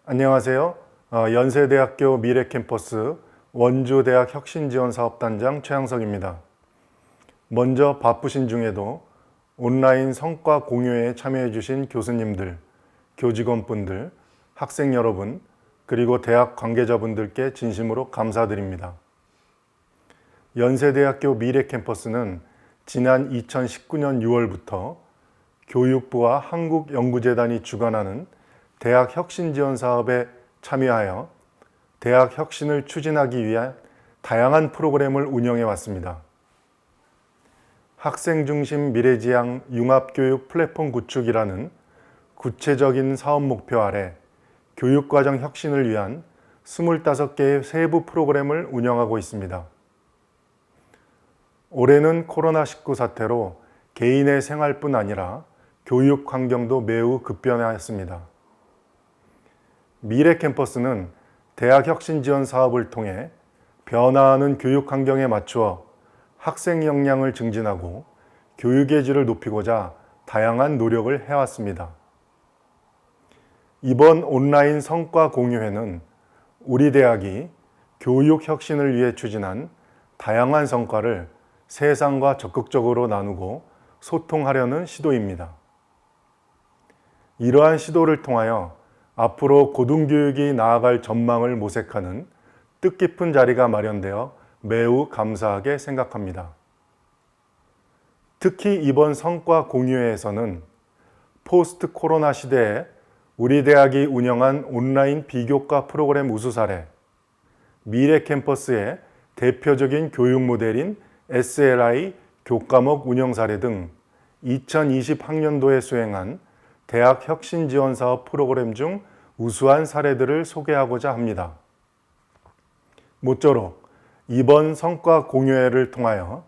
안녕하세요. 연세대학교 미래캠퍼스 원주대학 혁신지원사업단장 최양석입니다. 먼저 바쁘신 중에도 온라인 성과 공유회에 참여해 주신 교수님들, 교직원분들, 학생 여러분, 그리고 대학 관계자분들께 진심으로 감사드립니다. 연세대학교 미래캠퍼스는 지난 2019년 6월부터 교육부와 한국연구재단이 주관하는 대학 혁신 지원 사업에 참여하여 대학 혁신을 추진하기 위한 다양한 프로그램을 운영해 왔습니다. 학생 중심 미래지향 융합교육 플랫폼 구축이라는 구체적인 사업 목표 아래 교육과정 혁신을 위한 25개의 세부 프로그램을 운영하고 있습니다. 올해는 코로나19 사태로 개인의 생활뿐 아니라 교육 환경도 매우 급변하였습니다. 미래캠퍼스는 대학 혁신 지원 사업을 통해 변화하는 교육 환경에 맞추어 학생 역량을 증진하고 교육의 질을 높이고자 다양한 노력을 해왔습니다. 이번 온라인 성과 공유회는 우리 대학이 교육 혁신을 위해 추진한 다양한 성과를 세상과 적극적으로 나누고 소통하려는 시도입니다. 이러한 시도를 통하여 앞으로 고등교육이 나아갈 전망을 모색하는 뜻깊은 자리가 마련되어 매우 감사하게 생각합니다. 특히 이번 성과 공유회에서는 포스트 코로나 시대에 우리 대학이 운영한 온라인 비교과 프로그램 우수 사례, 미래 캠퍼스의 대표적인 교육 모델인 SLI 교과목 운영 사례 등 2020 학년도에 수행한 대학 혁신 지원 사업 프로그램 중 우수한 사례들을 소개하고자 합니다. 모쪼록 이번 성과 공유회를 통하여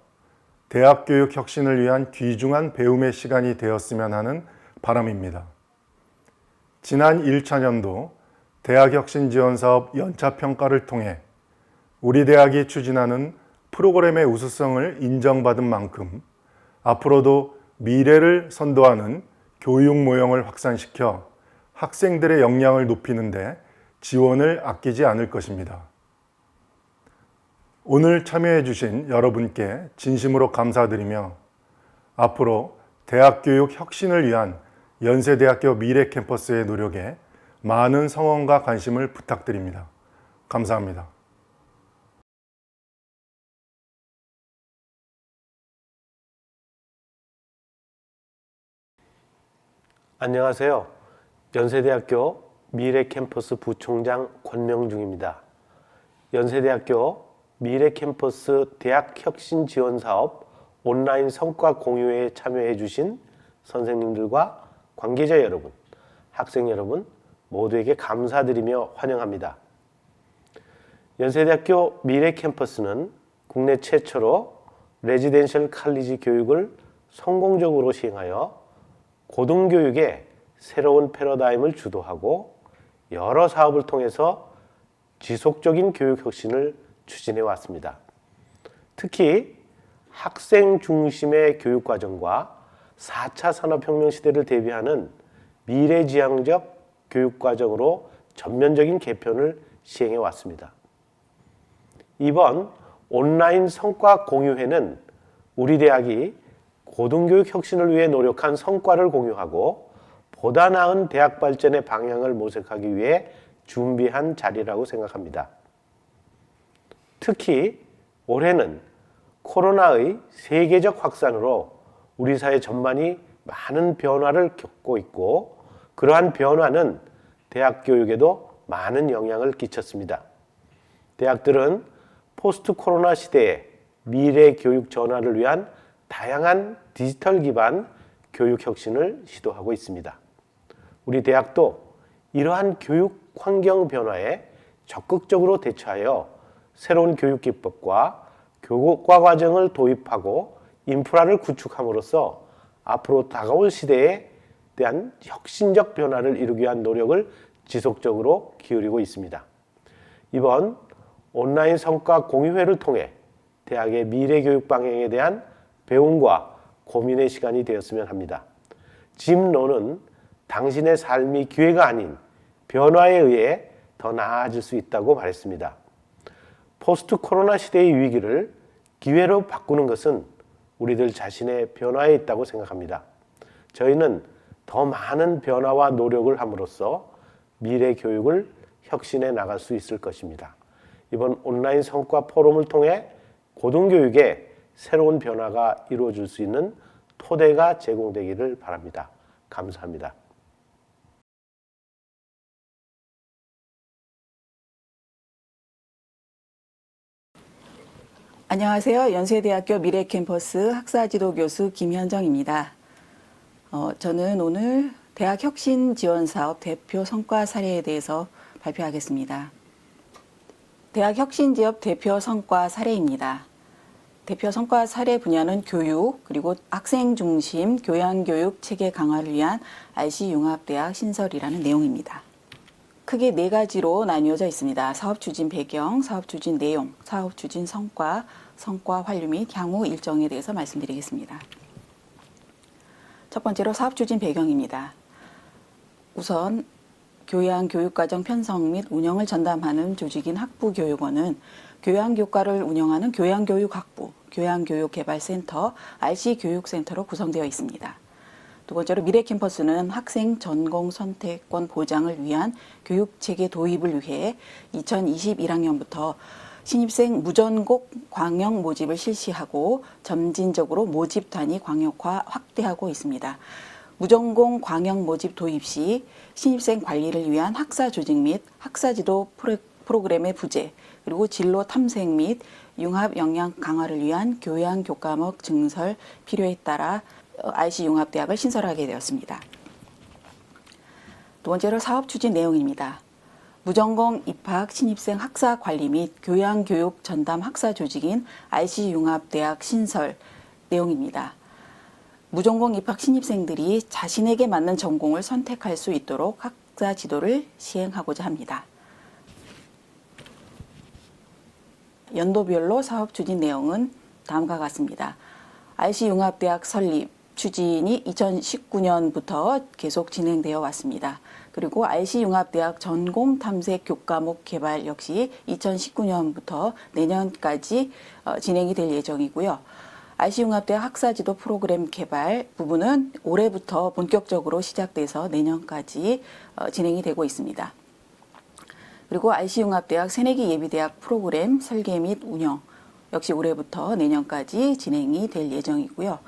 대학 교육 혁신을 위한 귀중한 배움의 시간이 되었으면 하는 바람입니다. 지난 1차년도 대학 혁신 지원 사업 연차 평가를 통해 우리 대학이 추진하는 프로그램의 우수성을 인정받은 만큼 앞으로도 미래를 선도하는 교육 모형을 확산시켜 학생들의 역량을 높이는 데 지원을 아끼지 않을 것입니다. 오늘 참여해 주신 여러분께 진심으로 감사드리며 앞으로 대학 교육 혁신을 위한 연세대학교 미래 캠퍼스의 노력에 많은 성원과 관심을 부탁드립니다. 감사합니다. 안녕하세요. 연세대학교 미래캠퍼스 부총장 권명중입니다. 연세대학교 미래캠퍼스 대학혁신지원사업 온라인 성과 공유회에 참여해 주신 선생님들과 관계자 여러분, 학생 여러분 모두에게 감사드리며 환영합니다. 연세대학교 미래캠퍼스는 국내 최초로 레지덴셜 칼리지 교육을 성공적으로 시행하여 고등교육의 새로운 패러다임을 주도하고 여러 사업을 통해서 지속적인 교육 혁신을 추진해 왔습니다. 특히 학생 중심의 교육과정과 4차 산업혁명 시대를 대비하는 미래지향적 교육과정으로 전면적인 개편을 시행해 왔습니다. 이번 온라인 성과 공유회는 우리 대학이 고등교육 혁신을 위해 노력한 성과를 공유하고 보다 나은 대학 발전의 방향을 모색하기 위해 준비한 자리라고 생각합니다. 특히 올해는 코로나의 세계적 확산으로 우리 사회 전반이 많은 변화를 겪고 있고 그러한 변화는 대학 교육에도 많은 영향을 끼쳤습니다. 대학들은 포스트 코로나 시대의 미래 교육 전환을 위한 다양한 디지털 기반 교육 혁신을 시도하고 있습니다. 우리 대학도 이러한 교육 환경 변화에 적극적으로 대처하여 새로운 교육 기법과 교과 과정을 도입하고 인프라를 구축함으로써 앞으로 다가올 시대에 대한 혁신적 변화를 이루기 위한 노력을 지속적으로 기울이고 있습니다. 이번 온라인 성과 공유회를 통해 대학의 미래 교육 방향에 대한 배움과 고민의 시간이 되었으면 합니다. 짐 론은 당신의 삶이 기회가 아닌 변화에 의해 더 나아질 수 있다고 말했습니다. 포스트 코로나 시대의 위기를 기회로 바꾸는 것은 우리들 자신의 변화에 있다고 생각합니다. 저희는 더 많은 변화와 노력을 함으로써 미래 교육을 혁신해 나갈 수 있을 것입니다. 이번 온라인 성과 포럼을 통해 고등교육에 새로운 변화가 이루어질 수 있는 토대가 제공되기를 바랍니다. 감사합니다. 안녕하세요. 연세대학교 미래캠퍼스 학사지도 교수 김현정입니다. 저는 오늘 대학혁신지원사업 대표 성과 사례에 대해서 발표하겠습니다. 대학혁신지업 대표 성과 사례입니다. 대표 성과 사례 분야는 교육, 그리고 학생 중심 교양교육 체계 강화를 위한 RC융합대학 신설이라는 내용입니다. 크게 4가지로 나뉘어져 있습니다. 사업 추진 배경, 사업 추진 내용, 사업 추진 성과, 성과 환류 및 향후 일정에 대해서 말씀드리겠습니다. 첫 번째로 사업 추진 배경입니다. 우선 교양교육과정 편성 및 운영을 전담하는 조직인 학부교육원은 교양교과를 운영하는 교양교육학부, 교양교육개발센터, RC교육센터로 구성되어 있습니다. 두 번째로 미래캠퍼스는 학생 전공 선택권 보장을 위한 교육체계 도입을 위해 2021학년부터 신입생 무전공 광역 모집을 실시하고 점진적으로 모집 단위 광역화 확대하고 있습니다. 무전공 광역 모집 도입 시 신입생 관리를 위한 학사 조직 및 학사 지도 프로그램의 부재, 그리고 진로 탐색 및 융합 역량 강화를 위한 교양 교과목 증설 필요에 따라 RC융합대학을 신설하게 되었습니다. 두 번째로 사업 추진 내용입니다. 무전공 입학 신입생 학사 관리 및 교양교육 전담 학사 조직인 RC융합대학 신설 내용입니다. 무전공 입학 신입생들이 자신에게 맞는 전공을 선택할 수 있도록 학사 지도를 시행하고자 합니다. 연도별로 사업 추진 내용은 다음과 같습니다. RC융합대학 설립 추진이 2019년부터 계속 진행되어 왔습니다. 그리고 RC융합대학 전공 탐색 교과목 개발 역시 2019년부터 내년까지 진행이 될 예정이고요. RC융합대학 학사지도 프로그램 개발 부분은 올해부터 본격적으로 시작돼서 내년까지 진행이 되고 있습니다. 그리고 RC융합대학 새내기 예비대학 프로그램 설계 및 운영 역시 올해부터 내년까지 진행이 될 예정이고요.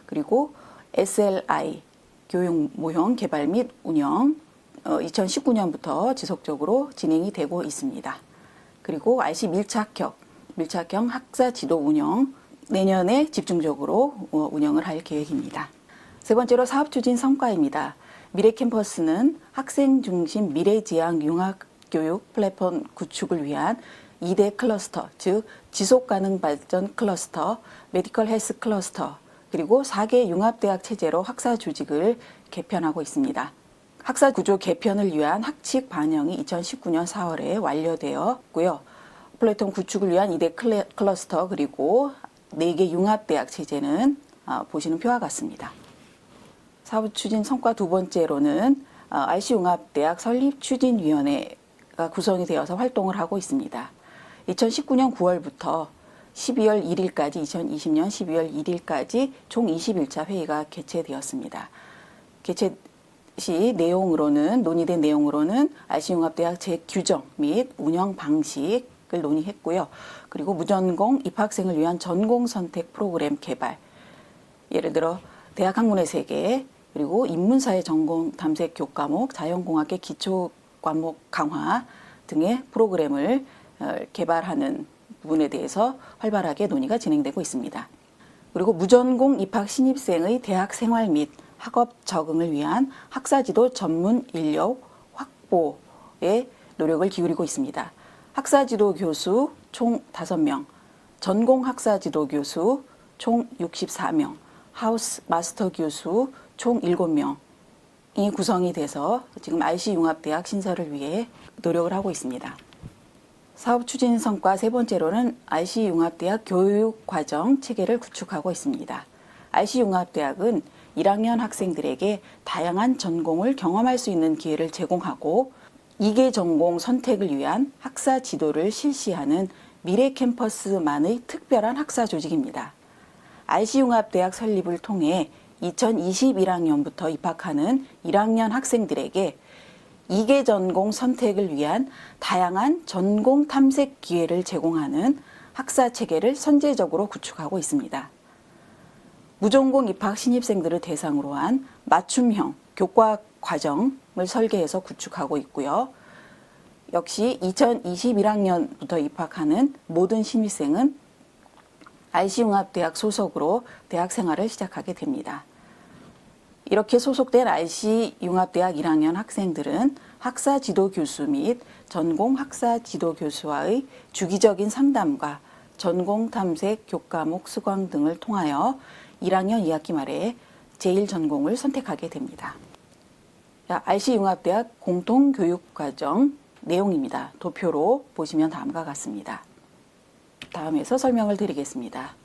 그리고 SLI 교육 모형 개발 및 운영 2019년부터 지속적으로 진행이 되고 있습니다. 그리고 RC 밀착형 학사 지도 운영 내년에 집중적으로 운영을 할 계획입니다. 세 번째로 사업 추진 성과입니다. 미래캠퍼스는 학생 중심 미래지향 융합교육 플랫폼 구축을 위한 2대 클러스터, 즉 지속가능 발전 클러스터, 메디컬 헬스 클러스터, 그리고 4개 융합대학 체제로 학사 조직을 개편하고 있습니다. 학사 구조 개편을 위한 학칙 반영이 2019년 4월에 완료되었고요. 플랫폼 구축을 위한 2대 클러스터 그리고 4개 융합대학 체제는 보시는 표와 같습니다. 사업 추진 성과 두 번째로는 RC융합대학 설립추진위원회가 구성이 되어서 활동을 하고 있습니다. 2019년 9월부터 12월 1일까지 2020년 12월 1일까지 총 21차 회의가 개최되었습니다. 개최 시 논의된 내용으로는 RC융합대학 재규정 및 운영 방식을 논의했고요. 그리고 무전공 입학생을 위한 전공 선택 프로그램 개발, 예를 들어 대학 학문의 세계, 그리고 인문사회 전공 탐색 교과목, 자연공학의 기초 과목 강화 등의 프로그램을 개발하는 부분에 대해서 활발하게 논의가 진행되고 있습니다. 그리고 무전공 입학 신입생의 대학 생활 및 학업 적응을 위한 학사지도 전문 인력 확보에 노력을 기울이고 있습니다. 학사지도 교수 총 5명, 전공 학사지도 교수 총 64명, 하우스 마스터 교수 총 7명이 구성이 돼서 지금 RC융합대학 신설을 위해 노력을 하고 있습니다. 사업 추진 성과 세 번째로는 RC융합대학 교육과정 체계를 구축하고 있습니다. RC융합대학은 1학년 학생들에게 다양한 전공을 경험할 수 있는 기회를 제공하고 이계 전공 선택을 위한 학사 지도를 실시하는 미래 캠퍼스만의 특별한 학사 조직입니다. RC융합대학 설립을 통해 2021학년부터 입학하는 1학년 학생들에게 이계 전공 선택을 위한 다양한 전공 탐색 기회를 제공하는 학사 체계를 선제적으로 구축하고 있습니다. 무전공 입학 신입생들을 대상으로 한 맞춤형 교과 과정을 설계해서 구축하고 있고요. 역시 2021학년부터 입학하는 모든 신입생은 RC융합대학 소속으로 대학 생활을 시작하게 됩니다. 이렇게 소속된 RC융합대학 1학년 학생들은 학사 지도 교수 및 전공 학사 지도 교수와의 주기적인 상담과 전공 탐색 교과목 수강 등을 통하여 1학년 2학기 말에 제1전공을 선택하게 됩니다. RC융합대학 공통교육과정 내용입니다. 도표로 보시면 다음과 같습니다. 다음에서 설명을 드리겠습니다.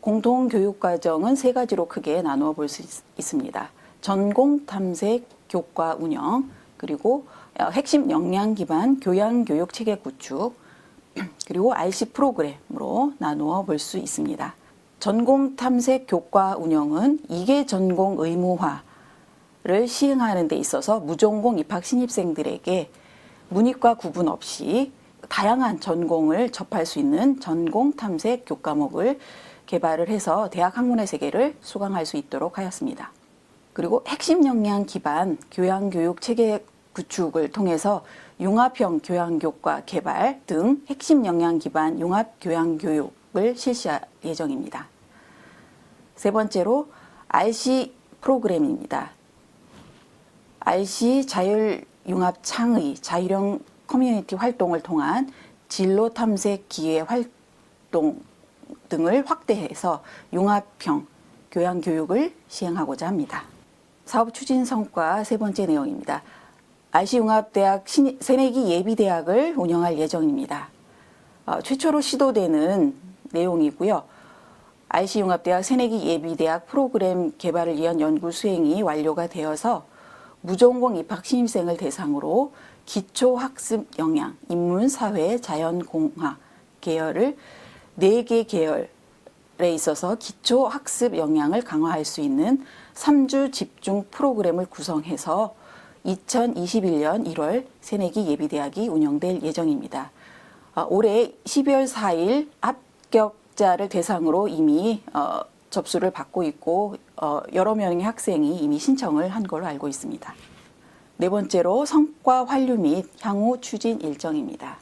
공통교육과정은 세 가지로 크게 나누어 볼 수 있습니다. 전공 탐색 교과 운영, 그리고 핵심 역량 기반 교양 교육 체계 구축, 그리고 RC 프로그램으로 나누어 볼 수 있습니다. 전공 탐색 교과 운영은 이계 전공 의무화를 시행하는 데 있어서 무전공 입학 신입생들에게 문이과 구분 없이 다양한 전공을 접할 수 있는 전공 탐색 교과목을 개발을 해서 대학 학문의 세계를 수강할 수 있도록 하였습니다. 그리고 핵심 역량 기반 교양-교육 체계 구축을 통해서 융합형 교양교과 개발 등 핵심 역량 기반 융합 교양교육을 실시할 예정입니다. 세 번째로 RC 프로그램입니다. RC 자율융합 창의 자율형 커뮤니티 활동을 통한 진로 탐색 기회 활동 등을 확대해서 융합형 교양 교육을 시행하고자 합니다. 사업 추진 성과 세 번째 내용입니다. RC융합대학 새내기 예비대학을 운영할 예정입니다. 최초로 시도되는 내용이고요. RC융합대학 새내기 예비대학 프로그램 개발을 위한 연구 수행이 완료가 되어서 무전공 입학 신입생을 대상으로 기초학습 역량, 인문, 사회, 자연공학 계열을 4개 계열에 있어서 기초학습 역량을 강화할 수 있는 3주 집중 프로그램을 구성해서 2021년 1월 새내기 예비대학이 운영될 예정입니다. 올해 12월 4일 합격자를 대상으로 이미 접수를 받고 있고 여러 명의 학생이 이미 신청을 한 걸로 알고 있습니다. 네 번째로 성과 환류 및 향후 추진 일정입니다.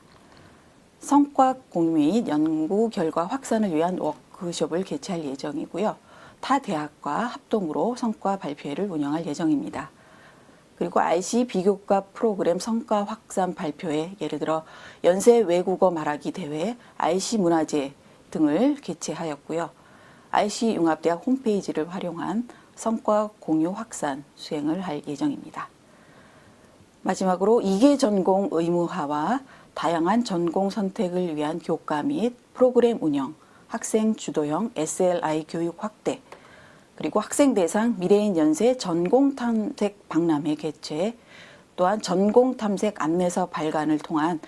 성과 공유 및 연구 결과 확산을 위한 워크숍을 개최할 예정이고요. 타 대학과 합동으로 성과 발표회를 운영할 예정입니다. 그리고 RC 비교과 프로그램 성과 확산 발표회, 예를 들어 연세 외국어 말하기 대회, RC 문화제 등을 개최하였고요. RC융합대학 홈페이지를 활용한 성과 공유 확산 수행을 할 예정입니다. 마지막으로 이계 전공 의무화와 다양한 전공 선택을 위한 교과 및 프로그램 운영, 학생 주도형 SLI 교육 확대, 그리고 학생 대상 미래인 연세 전공 탐색 박람회 개최, 또한 전공 탐색 안내서 발간을 통한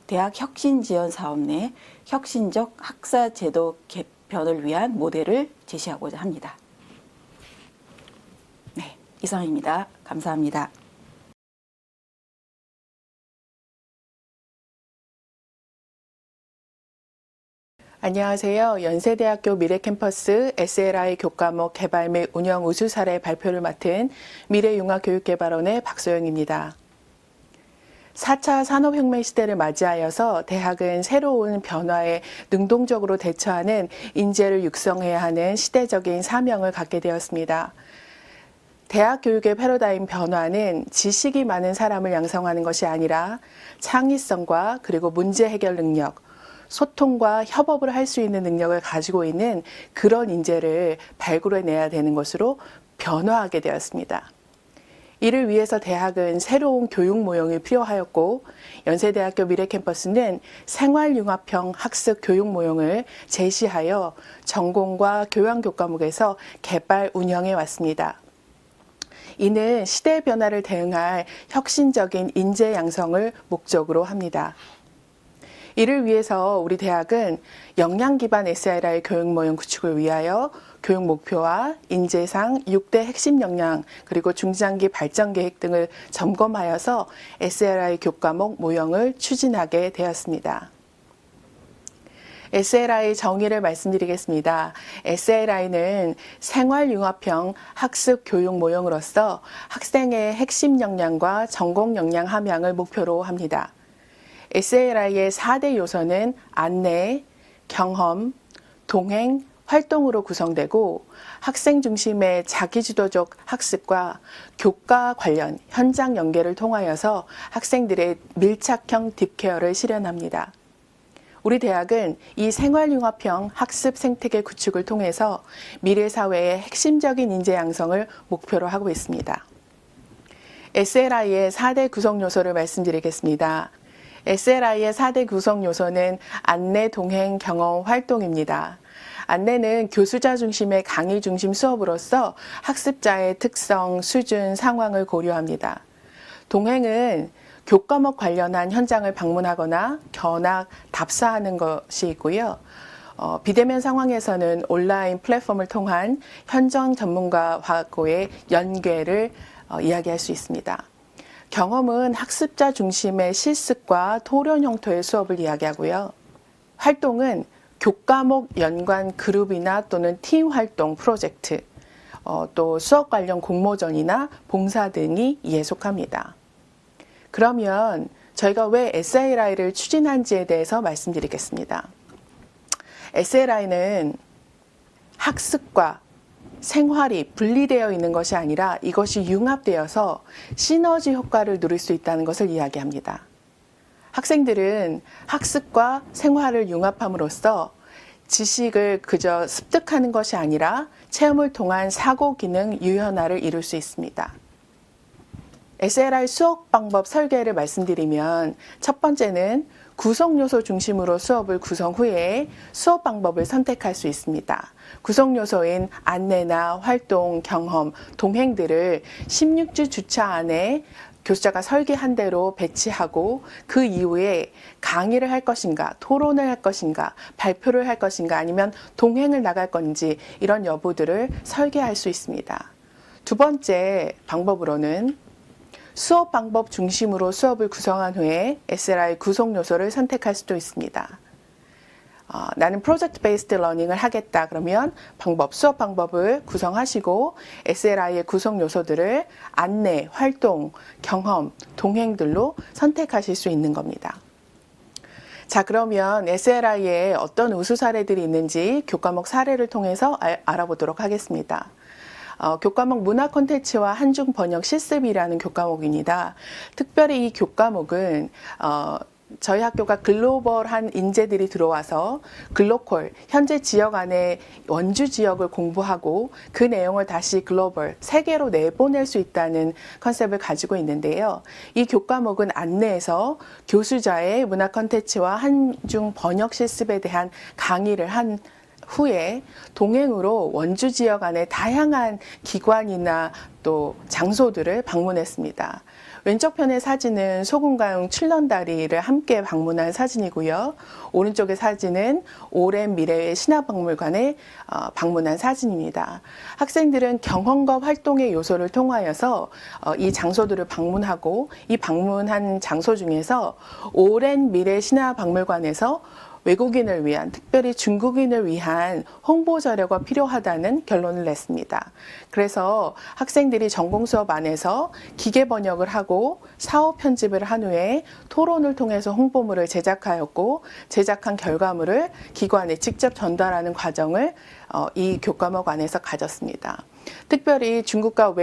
대학 혁신 지원 사업 내 혁신적 학사 제도 개편을 위한 모델을 제시하고자 합니다. 네, 이상입니다. 감사합니다. 안녕하세요. 연세대학교 미래캠퍼스 SLI 교과목 개발 및 운영 우수 사례 발표를 맡은 미래융합교육개발원의 박소영입니다. 4차 산업혁명 시대를 맞이하여서 대학은 새로운 변화에 능동적으로 대처하는 인재를 육성해야 하는 시대적인 사명을 갖게 되었습니다. 대학 교육의 패러다임 변화는 지식이 많은 사람을 양성하는 것이 아니라 창의성과 그리고 문제 해결 능력, 소통과 협업을 할 수 있는 능력을 가지고 있는 그런 인재를 발굴해내야 되는 것으로 변화하게 되었습니다. 이를 위해서 대학은 새로운 교육 모형이 필요하였고 연세대학교 미래캠퍼스는 생활융합형 학습 교육 모형을 제시하여 전공과 교양 교과목에서 개발 운영해 왔습니다. 이는 시대의 변화를 대응할 혁신적인 인재 양성을 목적으로 합니다. 이를 위해서 우리 대학은 역량 기반 SRI 교육 모형 구축을 위하여 교육 목표와 인재상 6대 핵심 역량 그리고 중장기 발전 계획 등을 점검하여서 SRI 교과목 모형을 추진하게 되었습니다. SRI 정의를 말씀드리겠습니다. SRI는 생활융합형 학습 교육 모형으로서 학생의 핵심 역량과 전공 역량 함양을 목표로 합니다. SRI의 4대 요소는 안내, 경험, 동행, 활동으로 구성되고 학생 중심의 자기주도적 학습과 교과 관련 현장 연계를 통하여서 학생들의 밀착형 딥케어를 실현합니다. 우리 대학은 이 생활융합형 학습 생태계 구축을 통해서 미래 사회의 핵심적인 인재 양성을 목표로 하고 있습니다. SRI의 4대 구성 요소를 말씀드리겠습니다. SRI의 4대 구성 요소는 안내, 동행, 경험, 활동입니다. 안내는 교수자 중심의 강의 중심 수업으로서 학습자의 특성, 수준, 상황을 고려합니다. 동행은 교과목 관련한 현장을 방문하거나 견학, 답사하는 것이 있고요. 비대면 상황에서는 온라인 플랫폼을 통한 현장 전문가와의 연계를 이야기할 수 있습니다. 경험은 학습자 중심의 실습과 토론 형태의 수업을 이야기하고요. 활동은 교과목 연관 그룹이나 또는 팀 활동 프로젝트, 또 수업 관련 공모전이나 봉사 등이 이에 속합니다. 그러면 저희가 왜 SRI를 추진한지에 대해서 말씀드리겠습니다. SRI는 학습과 생활이 분리되어 있는 것이 아니라 이것이 융합되어서 시너지 효과를 누릴 수 있다는 것을 이야기합니다. 학생들은 학습과 생활을 융합함으로써 지식을 그저 습득하는 것이 아니라 체험을 통한 사고 기능 유연화를 이룰 수 있습니다. SRI 수업 방법 설계를 말씀드리면 첫 번째는 구성 요소 중심으로 수업을 구성 후에 수업 방법을 선택할 수 있습니다. 구성 요소인 안내나 활동, 경험, 동행들을 16주 주차 안에 교수자가 설계한 대로 배치하고 그 이후에 강의를 할 것인가, 토론을 할 것인가, 발표를 할 것인가 아니면 동행을 나갈 건지 이런 여부들을 설계할 수 있습니다. 두 번째 방법으로는 수업 방법 중심으로 수업을 구성한 후에 SRI 구성 요소를 선택할 수도 있습니다. 나는 프로젝트 베이스드 러닝을 하겠다 그러면 수업 방법을 구성하시고 SRI의 구성 요소들을 안내, 활동, 경험, 동행들로 선택하실 수 있는 겁니다. 자, 그러면 SRI에 어떤 우수 사례들이 있는지 교과목 사례를 통해서 알아보도록 하겠습니다. 교과목 문화 콘텐츠와 한중 번역 실습이라는 교과목입니다. 특별히 이 교과목은 저희 학교가 글로벌한 인재들이 들어와서 글로컬, 현재 지역 안에 원주 지역을 공부하고 그 내용을 다시 글로벌, 세계로 내보낼 수 있다는 컨셉을 가지고 있는데요. 이 교과목은 안내에서 교수자의 문화 콘텐츠와 한중 번역 실습에 대한 강의를 한 후에 동행으로 원주 지역 안에 다양한 기관이나 또 장소들을 방문했습니다. 왼쪽 편의 사진은 소금가용 출런다리를 함께 방문한 사진이고요. 오른쪽의 사진은 오랜 미래의 신화박물관에 방문한 사진입니다. 학생들은 경험과 활동의 요소를 통하여서 이 장소들을 방문하고 이 방문한 장소 중에서 오랜 미래 신화박물관에서 외국인을 위한, 특별히 중국인을 위한 홍보 자료가 필요하다는 결론을 냈습니다. 그래서 학생들이 전공 수업 안에서 기계 번역을 하고 사업 편집을 한 후에 토론을 통해서 홍보물을 제작하였고 제작한 결과물을 기관에 직접 전달하는 과정을 이 교과목 안에서 가졌습니다. 특별히 중국과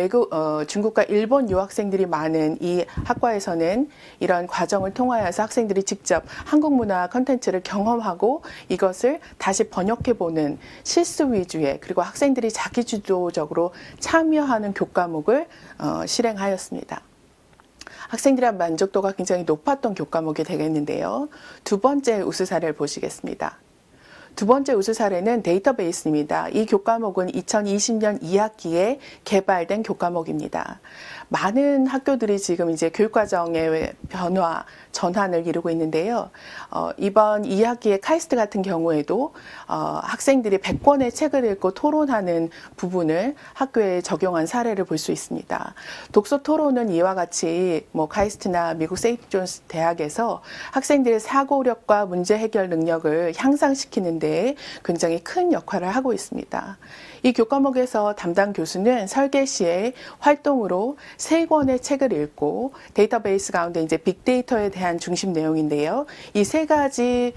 일본 유학생들이 많은 이 학과에서는 이런 과정을 통하여서 학생들이 직접 한국 문화 콘텐츠를 경험하고 이것을 다시 번역해보는 실습 위주의 그리고 학생들이 자기주도적으로 참여하는 교과목을 실행하였습니다. 학생들의 만족도가 굉장히 높았던 교과목이 되겠는데요. 두 번째 우수 사례를 보시겠습니다. 두 번째 우수 사례는 데이터베이스입니다. 이 교과목은 2020년 2학기에 개발된 교과목입니다. 많은 학교들이 지금 이제 교육과정의 변화, 전환을 이루고 있는데요. 이번 2학기의 카이스트 같은 경우에도 학생들이 100권의 책을 읽고 토론하는 부분을 학교에 적용한 사례를 볼 수 있습니다. 독서 토론은 이와 같이 카이스트나 미국 세인트 존스 대학에서 학생들의 사고력과 문제 해결 능력을 향상시키는 데 굉장히 큰 역할을 하고 있습니다. 이 교과목에서 담당 교수는 설계 시에 활동으로 3권의 책을 읽고 데이터베이스 가운데 이제 빅데이터에 대한 중심 내용인데요. 이 3가지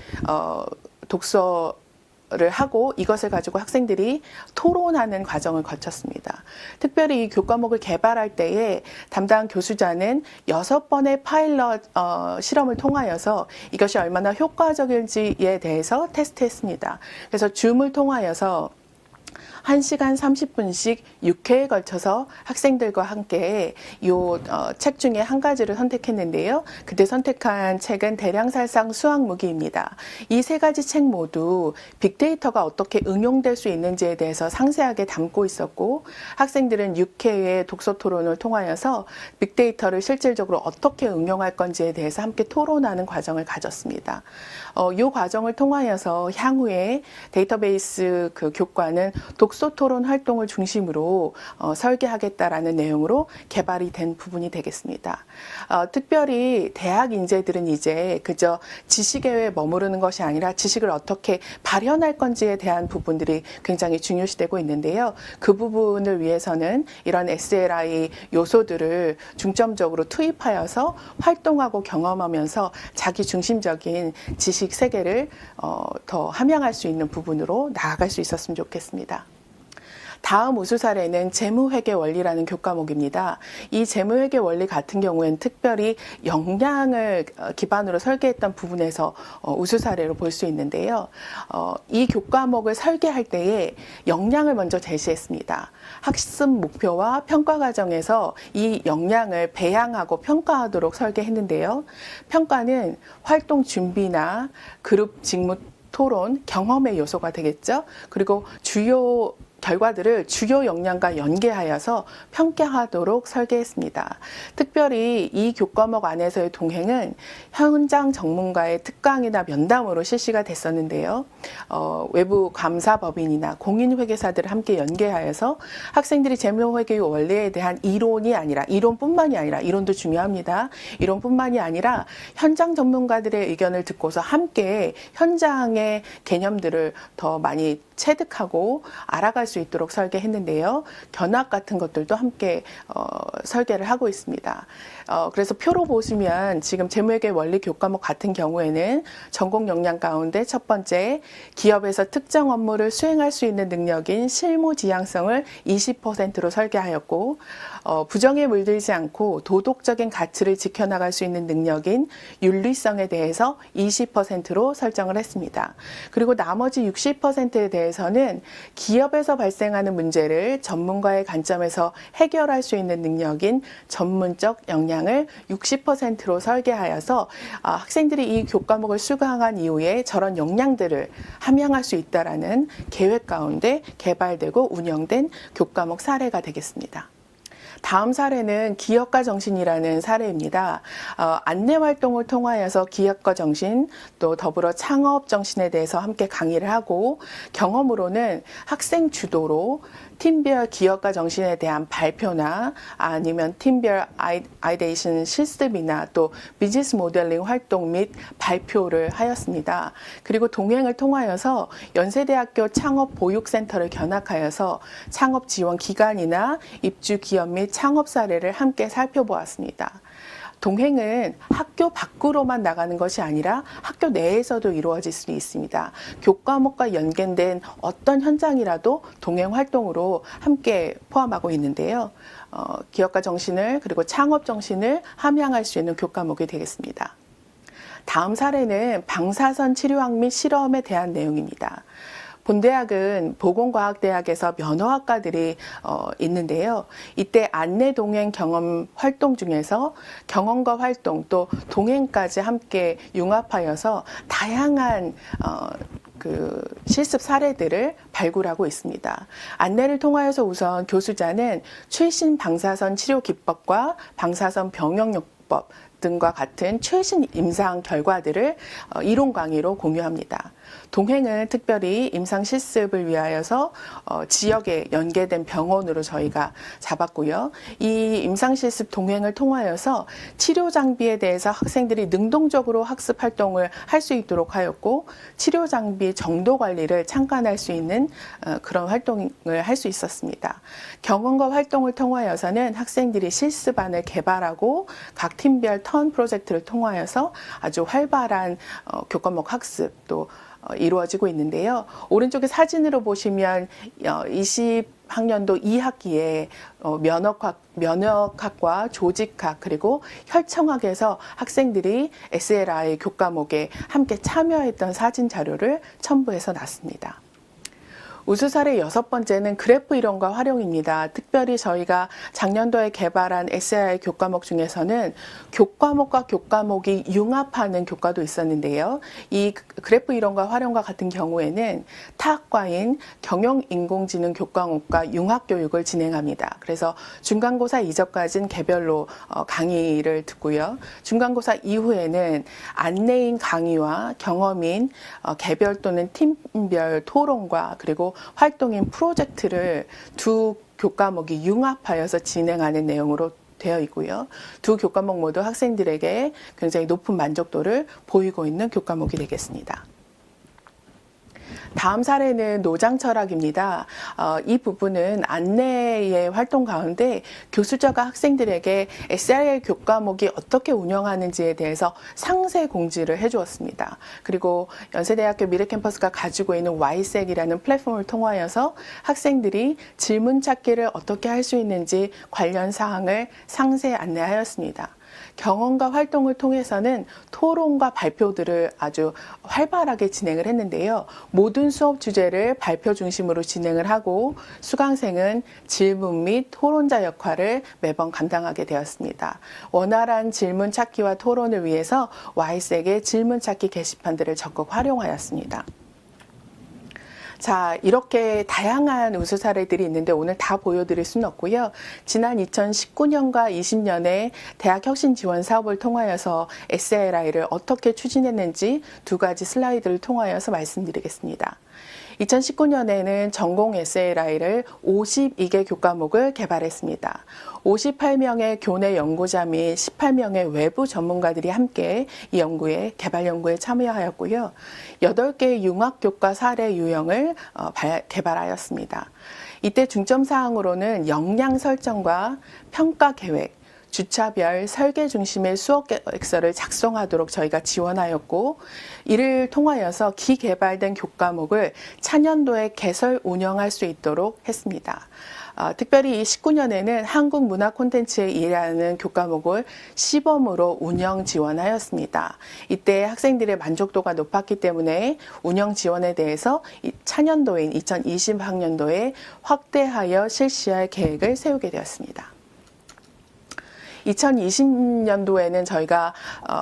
독서를 하고 이것을 가지고 학생들이 토론하는 과정을 거쳤습니다. 특별히 이 교과목을 개발할 때에 담당 교수자는 6번의 파일럿 실험을 통하여서 이것이 얼마나 효과적일지에 대해서 테스트했습니다. 그래서 줌을 통하여서 1시간 30분씩 6회에 걸쳐서 학생들과 함께 이 책 중에 한 가지를 선택했는데요. 그때 선택한 책은 대량살상 수학무기입니다. 이 3가지 책 모두 빅데이터가 어떻게 응용될 수 있는지에 대해서 상세하게 담고 있었고 학생들은 6회의 독서 토론을 통하여서 빅데이터를 실질적으로 어떻게 응용할 건지에 대해서 함께 토론하는 과정을 가졌습니다. 이 과정을 통하여서 향후에 데이터베이스 그 교과는 독서 토론 활동을 중심으로 설계하겠다라는 내용으로 개발이 된 부분이 되겠습니다. 특별히 대학 인재들은 이제 그저 지식에 머무르는 것이 아니라 지식을 어떻게 발현할 건지에 대한 부분들이 굉장히 중요시되고 있는데요. 그 부분을 위해서는 이런 SLI 요소들을 중점적으로 투입하여서 활동하고 경험하면서 자기 중심적인 지식 세계를 더 함양할 수 있는 부분으로 나아갈 수 있었으면 좋겠습니다. 다음 우수 사례는 재무회계 원리라는 교과목입니다. 이 재무회계 원리 같은 경우에는 특별히 역량을 기반으로 설계했던 부분에서 우수 사례로 볼 수 있는데요. 이 교과목을 설계할 때에 역량을 먼저 제시했습니다. 학습 목표와 평가 과정에서 이 역량을 배양하고 평가하도록 설계했는데요. 평가는 활동 준비나 그룹 직무 토론, 경험의 요소가 되겠죠. 그리고 주요 결과들을 주요 역량과 연계하여서 평가하도록 설계했습니다. 특별히 이 교과목 안에서의 동행은 현장 전문가의 특강이나 면담으로 실시가 됐었는데요. 외부 감사법인이나 공인회계사들을 함께 연계하여서 학생들이 재무회계 원리에 대한 이론이 아니라 이론뿐만이 아니라 이론도 중요합니다. 이론뿐만이 아니라 현장 전문가들의 의견을 듣고서 함께 현장의 개념들을 더 많이 체득하고 알아갈 수 있도록 설계했는데요. 견학 같은 것들도 함께 설계를 하고 있습니다. 그래서 표로 보시면 지금 재무회계 원리 교과목 같은 경우에는 전공 역량 가운데 첫 번째, 기업에서 특정 업무를 수행할 수 있는 능력인 실무 지향성을 20%로 설계하였고, 부정에 물들지 않고 도덕적인 가치를 지켜나갈 수 있는 능력인 윤리성에 대해서 20%로 설정을 했습니다. 그리고 나머지 60%에 대해서는 기업에서 발생하는 문제를 전문가의 관점에서 해결할 수 있는 능력인 전문적 역량을 60%로 설계하여서 학생들이 이 교과목을 수강한 이후에 저런 역량들을 함양할 수 있다라는 계획 가운데 개발되고 운영된 교과목 사례가 되겠습니다. 다음 사례는 기업가 정신이라는 사례입니다. 안내 활동을 통하여서 기업가 정신 또 더불어 창업 정신에 대해서 함께 강의를 하고 경험으로는 학생 주도로 팀별 기업가 정신에 대한 발표나 아니면 팀별 아이데이션 실습이나 또 비즈니스 모델링 활동 및 발표를 하였습니다. 그리고 동행을 통하여서 연세대학교 창업보육센터를 견학하여서 창업 지원 기관이나 입주 기업 및 창업 사례를 함께 살펴보았습니다. 동행은 학교 밖으로만 나가는 것이 아니라 학교 내에서도 이루어질 수 있습니다. 교과목과 연계된 어떤 현장이라도 동행 활동으로 함께 포함하고 있는데요. 기업가 정신을 그리고 창업 정신을 함양할 수 있는 교과목이 되겠습니다. 다음 사례는 방사선 치료학 및 실험에 대한 내용입니다. 본대학은 보건과학대학에서 면허학과들이 있는데요. 이때 안내 동행 경험 활동 중에서 경험과 활동 또 동행까지 함께 융합하여서 다양한 그 실습 사례들을 발굴하고 있습니다. 안내를 통하여서 우선 교수자는 최신 방사선 치료 기법과 방사선 병역요법 등과 같은 최신 임상 결과들을 이론 강의로 공유합니다. 동행은 특별히 임상 실습을 위하여서 지역에 연계된 병원으로 저희가 잡았고요. 이 임상 실습 동행을 통하여서 치료 장비에 대해서 학생들이 능동적으로 학습 활동을 할 수 있도록 하였고, 치료 장비 정도 관리를 참관할 수 있는 그런 활동을 할 수 있었습니다. 경험과 활동을 통하여서는 학생들이 실습안을 개발하고 각 팀별 턴 프로젝트를 통하여서 아주 활발한 교과목 학습도 이루어지고 있는데요. 오른쪽에 사진으로 보시면 20학년도 2학기에 면역학과 조직학 그리고 혈청학에서 학생들이 SLI 교과목에 함께 참여했던 사진 자료를 첨부해서 놨습니다. 우수 사례 6번째는 그래프 이론과 활용입니다. 특별히 저희가 작년도에 개발한 SLI 교과목 중에서는 교과목과 교과목이 융합하는 교과도 있었는데요. 이 그래프 이론과 활용과 같은 경우에는 타학과인 경영인공지능 교과목과 융합교육을 진행합니다. 그래서 중간고사 이전까지는 개별로 강의를 듣고요. 중간고사 이후에는 안내인 강의와 경험인 개별 또는 팀별 토론과 그리고 활동인 프로젝트를 두 교과목이 융합하여서 진행하는 내용으로 되어 있고요. 두 교과목 모두 학생들에게 굉장히 높은 만족도를 보이고 있는 교과목이 되겠습니다. 다음 사례는 노장 철학입니다. 이 부분은 안내의 활동 가운데 교수자가 학생들에게 SRL 교과목이 어떻게 운영하는지에 대해서 상세 공지를 해주었습니다. 그리고 연세대학교 미래캠퍼스가 가지고 있는 Ysek이라는 플랫폼을 통하여서 학생들이 질문 찾기를 어떻게 할 수 있는지 관련 사항을 상세 안내하였습니다. 경험과 활동을 통해서는 토론과 발표들을 아주 활발하게 진행을 했는데요. 모든 수업 주제를 발표 중심으로 진행을 하고 수강생은 질문 및 토론자 역할을 매번 감당하게 되었습니다. 원활한 질문 찾기와 토론을 위해서 Ysek의 질문 찾기 게시판들을 적극 활용하였습니다. 자, 이렇게 다양한 우수 사례들이 있는데 오늘 다 보여드릴 수는 없고요. 지난 2019년과 20년에 대학 혁신 지원 사업을 통하여서 SLI를 어떻게 추진했는지 두 가지 슬라이드를 통하여서 말씀드리겠습니다. 2019년에는 전공 SLI를 52개 교과목을 개발했습니다. 58명의 교내 연구자 및 18명의 외부 전문가들이 함께 이 개발 연구에 참여하였고요. 8개의 융합교과 사례 유형을 개발하였습니다. 이때 중점 사항으로는 역량 설정과 평가 계획, 주차별 설계 중심의 수업 계획서를 작성하도록 저희가 지원하였고, 이를 통하여서 기개발된 교과목을 차년도에 개설 운영할 수 있도록 했습니다. 특별히 19년에는 한국 문화 콘텐츠에 일하는 교과목을 시범으로 운영 지원하였습니다. 이때 학생들의 만족도가 높았기 때문에 운영 지원에 대해서 차년도인 2020학년도에 확대하여 실시할 계획을 세우게 되었습니다. 2020년도에는 저희가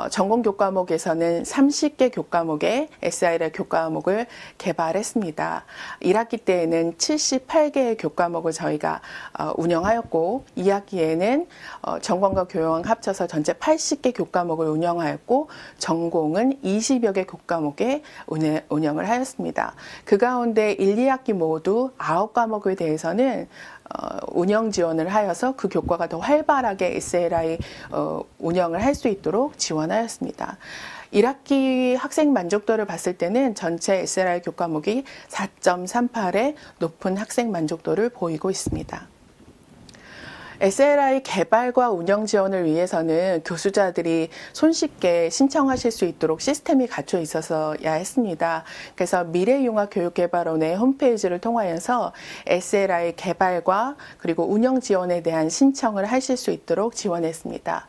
전공 교과목에서는 30개 교과목의 SIL 교과목을 개발했습니다. 1학기 때에는 78개의 교과목을 저희가 운영하였고, 2학기에는 전공과 교양 합쳐서 전체 80개 교과목을 운영하였고, 전공은 20여 개 교과목에 운영을 하였습니다. 그 가운데 1, 2학기 모두 9과목에 대해서는 운영 지원을 하여서 그 교과가 더 활발하게 SLI 운영을 할 수 있도록 지원하였습니다. 1학기 학생 만족도를 봤을 때는 전체 SLI 교과목이 4.38의 높은 학생 만족도를 보이고 있습니다. SLI 개발과 운영 지원을 위해서는 교수자들이 손쉽게 신청하실 수 있도록 시스템이 갖춰 있어서야 했습니다. 그래서 미래융합교육개발원의 홈페이지를 통하여서 SLI 개발과 그리고 운영 지원에 대한 신청을 하실 수 있도록 지원했습니다.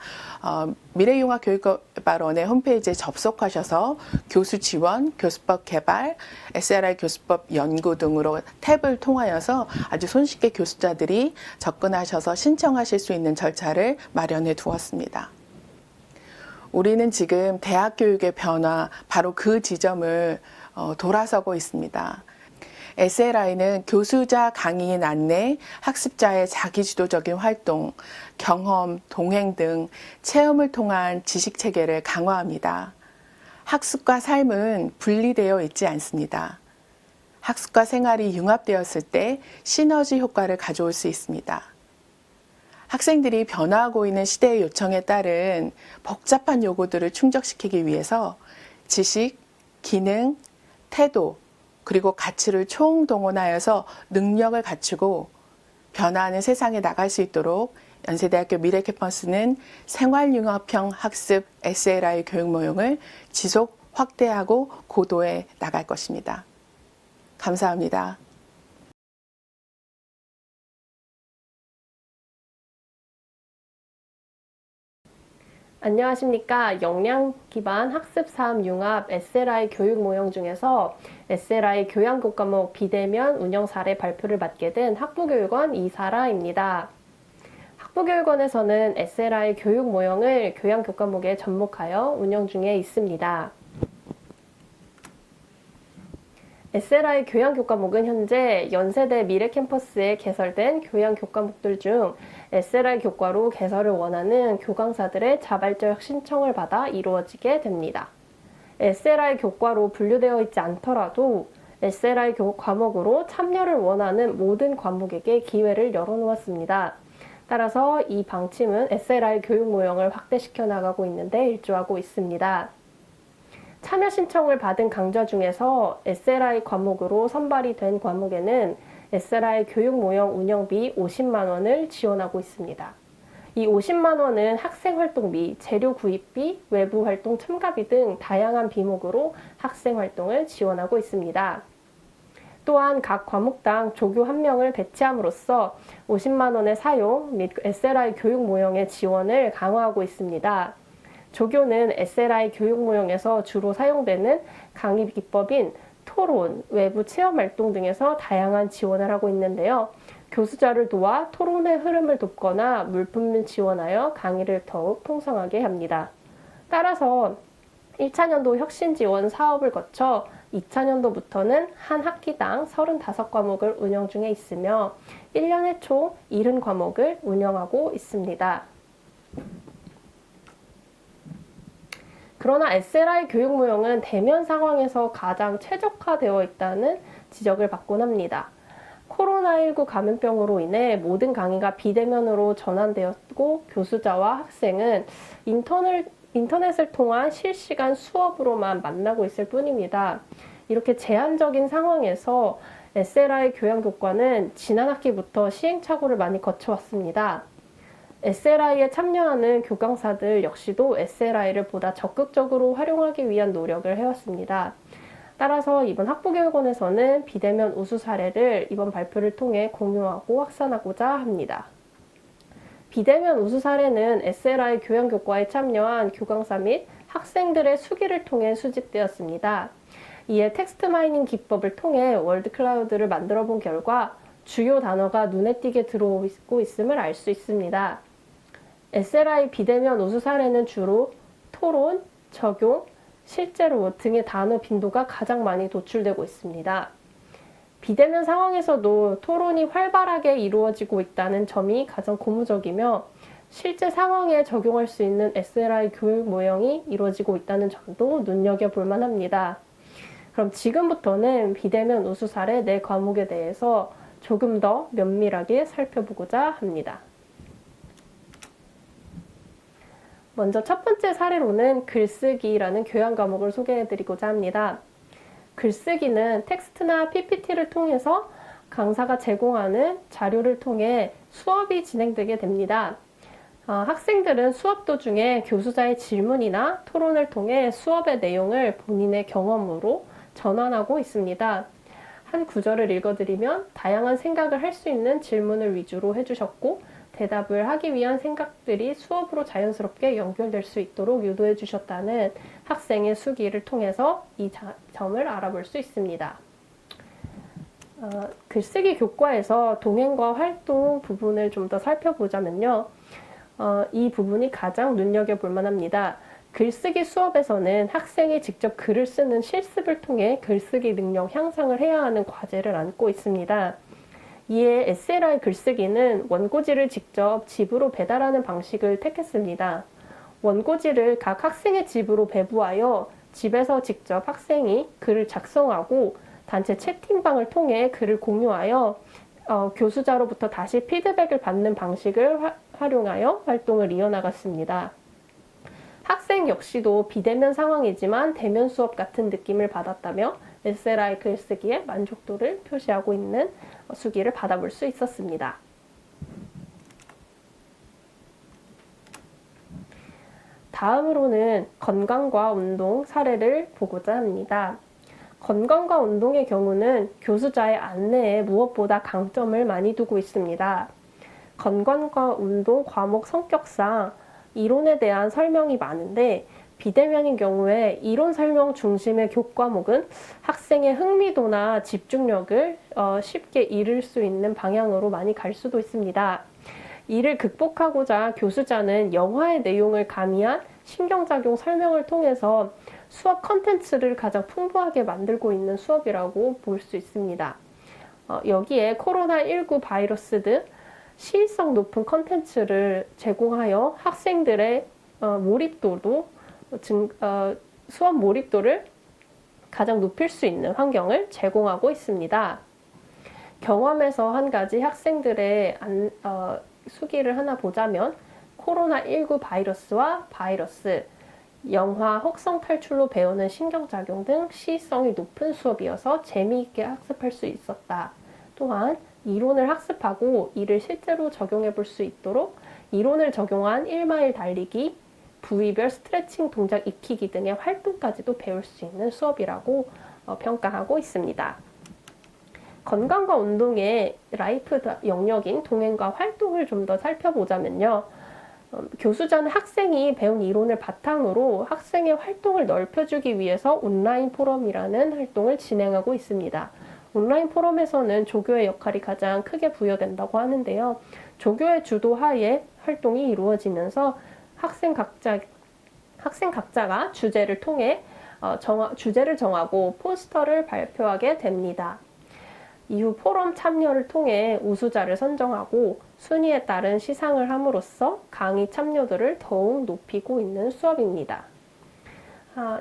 미래융합교육개발원의 홈페이지에 접속하셔서 교수 지원, 교수법 개발, SLI 교수법 연구 등으로 탭을 통하여서 아주 손쉽게 교수자들이 접근하셔서 신청하실 수 있는 절차를 마련해 두었습니다. 우리는 지금 대학 교육의 변화, 바로 그 지점을 돌아서고 있습니다. SLI는 교수자 강의인 안내, 학습자의 자기주도적인 활동, 경험, 동행 등 체험을 통한 지식 체계를 강화합니다. 학습과 삶은 분리되어 있지 않습니다. 학습과 생활이 융합되었을 때 시너지 효과를 가져올 수 있습니다. 학생들이 변화하고 있는 시대의 요청에 따른 복잡한 요구들을 충족시키기 위해서 지식, 기능, 태도, 그리고 가치를 총동원하여서 능력을 갖추고 변화하는 세상에 나갈 수 있도록 연세대학교 미래캠퍼스는 생활융합형 학습 SLI 교육 모형을 지속 확대하고 고도해 나갈 것입니다. 감사합니다. 안녕하십니까. 역량 기반 학습 사업 융합 SLI 교육 모형 중에서 SLI 교양 교과목 비대면 운영 사례 발표를 맡게 된 학부교육원 이사라입니다. 학부교육원에서는 SLI 교육 모형을 교양 교과목에 접목하여 운영 중에 있습니다. SLI 교양 교과목은 현재 연세대 미래캠퍼스에 개설된 교양 교과목들 중 SLI 교과로 개설을 원하는 교강사들의 자발적 신청을 받아 이루어지게 됩니다. SLI 교과로 분류되어 있지 않더라도 SLI 과목으로 참여를 원하는 모든 과목에게 기회를 열어놓았습니다. 따라서 이 방침은 SLI 교육 모형을 확대시켜 나가고 있는데 일조하고 있습니다. 참여 신청을 받은 강좌 중에서 SLI 과목으로 선발이 된 과목에는 SLI 교육 모형 운영비 50만 원을 지원하고 있습니다. 이 50만 원은 학생 활동비, 재료 구입비, 외부 활동 참가비 등 다양한 비목으로 학생 활동을 지원하고 있습니다. 또한 각 과목당 조교 1명을 배치함으로써 50만 원의 사용 및 SLI 교육 모형의 지원을 강화하고 있습니다. 조교는 SLI 교육 모형에서 주로 사용되는 강의 기법인 토론, 외부 체험 활동 등에서 다양한 지원을 하고 있는데요. 교수자를 도와 토론의 흐름을 돕거나 물품을 지원하여 강의를 더욱 풍성하게 합니다. 따라서 1차년도 혁신 지원 사업을 거쳐 2차년도부터는 한 학기당 35과목을 운영 중에 있으며 1년에 총 70과목을 운영하고 있습니다. 그러나 SLI 교육 모형은 대면 상황에서 가장 최적화되어 있다는 지적을 받곤 합니다. 코로나19 감염병으로 인해 모든 강의가 비대면으로 전환되었고 교수자와 학생은 인터넷을 통한 실시간 수업으로만 만나고 있을 뿐입니다. 이렇게 제한적인 상황에서 SLI 교양 교과는 지난 학기부터 시행착오를 많이 거쳐왔습니다. SLI에 참여하는 교강사들 역시도 SLI를 보다 적극적으로 활용하기 위한 노력을 해왔습니다. 따라서 이번 학부교육원에서는 비대면 우수 사례를 이번 발표를 통해 공유하고 확산하고자 합니다. 비대면 우수 사례는 SLI 교양 교과에 참여한 교강사 및 학생들의 수기를 통해 수집되었습니다. 이에 텍스트 마이닝 기법을 통해 월드 클라우드를 만들어 본 결과 주요 단어가 눈에 띄게 들어오고 있음을 알 수 있습니다. SLI 비대면 우수 사례는 주로 토론, 적용, 실제로 등의 단어 빈도가 가장 많이 도출되고 있습니다. 비대면 상황에서도 토론이 활발하게 이루어지고 있다는 점이 가장 고무적이며 실제 상황에 적용할 수 있는 SLI 교육 모형이 이루어지고 있다는 점도 눈여겨볼 만합니다. 그럼 지금부터는 비대면 우수 사례 4과목에 대해서 조금 더 면밀하게 살펴보고자 합니다. 먼저 첫 번째 사례로는 글쓰기라는 교양 과목을 소개해드리고자 합니다. 글쓰기는 텍스트나 PPT를 통해서 강사가 제공하는 자료를 통해 수업이 진행되게 됩니다. 학생들은 수업 도중에 교수자의 질문이나 토론을 통해 수업의 내용을 본인의 경험으로 전환하고 있습니다. 한 구절을 읽어드리면 다양한 생각을 할 수 있는 질문을 위주로 해주셨고 대답을 하기 위한 생각들이 수업으로 자연스럽게 연결될 수 있도록 유도해 주셨다는 학생의 수기를 통해서 이 점을 알아볼 수 있습니다. 글쓰기 교과에서 동행과 활동 부분을 좀 더 살펴보자면요. 이 부분이 가장 눈여겨볼 만합니다. 글쓰기 수업에서는 학생이 직접 글을 쓰는 실습을 통해 글쓰기 능력 향상을 해야 하는 과제를 안고 있습니다. 이에 SLI 글쓰기는 원고지를 직접 집으로 배달하는 방식을 택했습니다. 원고지를 각 학생의 집으로 배부하여 집에서 직접 학생이 글을 작성하고 단체 채팅방을 통해 글을 공유하여 교수자로부터 다시 피드백을 받는 방식을 활용하여 활동을 이어나갔습니다. 학생 역시도 비대면 상황이지만 대면 수업 같은 느낌을 받았다며 SLI 글쓰기에 만족도를 표시하고 있는 수기를 받아볼 수 있었습니다. 다음으로는 건강과 운동 사례를 보고자 합니다. 건강과 운동의 경우는 교수자의 안내에 무엇보다 강점을 많이 두고 있습니다. 건강과 운동 과목 성격상 이론에 대한 설명이 많은데 비대면인 경우에 이론 설명 중심의 교과목은 학생의 흥미도나 집중력을 쉽게 잃을 수 있는 방향으로 많이 갈 수도 있습니다. 이를 극복하고자 교수자는 영화의 내용을 가미한 신경작용 설명을 통해서 수업 컨텐츠를 가장 풍부하게 만들고 있는 수업이라고 볼 수 있습니다. 여기에 코로나19 바이러스 등 시의성 높은 컨텐츠를 제공하여 학생들의 수업 몰입도를 가장 높일 수 있는 환경을 제공하고 있습니다. 경험에서 한 가지 학생들의 수기를 하나 보자면 코로나19 바이러스와 바이러스, 영화 혹성 탈출로 배우는 신경작용 등 시의성이 높은 수업이어서 재미있게 학습할 수 있었다. 또한 이론을 학습하고 이를 실제로 적용해 볼 수 있도록 이론을 적용한 1마일 달리기, 부위별 스트레칭 동작 익히기 등의 활동까지도 배울 수 있는 수업이라고 평가하고 있습니다. 건강과 운동의 라이프 영역인 동행과 활동을 좀 더 살펴보자면요. 교수자는 학생이 배운 이론을 바탕으로 학생의 활동을 넓혀주기 위해서 온라인 포럼이라는 활동을 진행하고 있습니다. 온라인 포럼에서는 조교의 역할이 가장 크게 부여된다고 하는데요. 조교의 주도하에 활동이 이루어지면서 학생 각자가 주제를 통해 주제를 정하고 포스터를 발표하게 됩니다. 이후 포럼 참여를 통해 우수자를 선정하고 순위에 따른 시상을 함으로써 강의 참여도를 더욱 높이고 있는 수업입니다.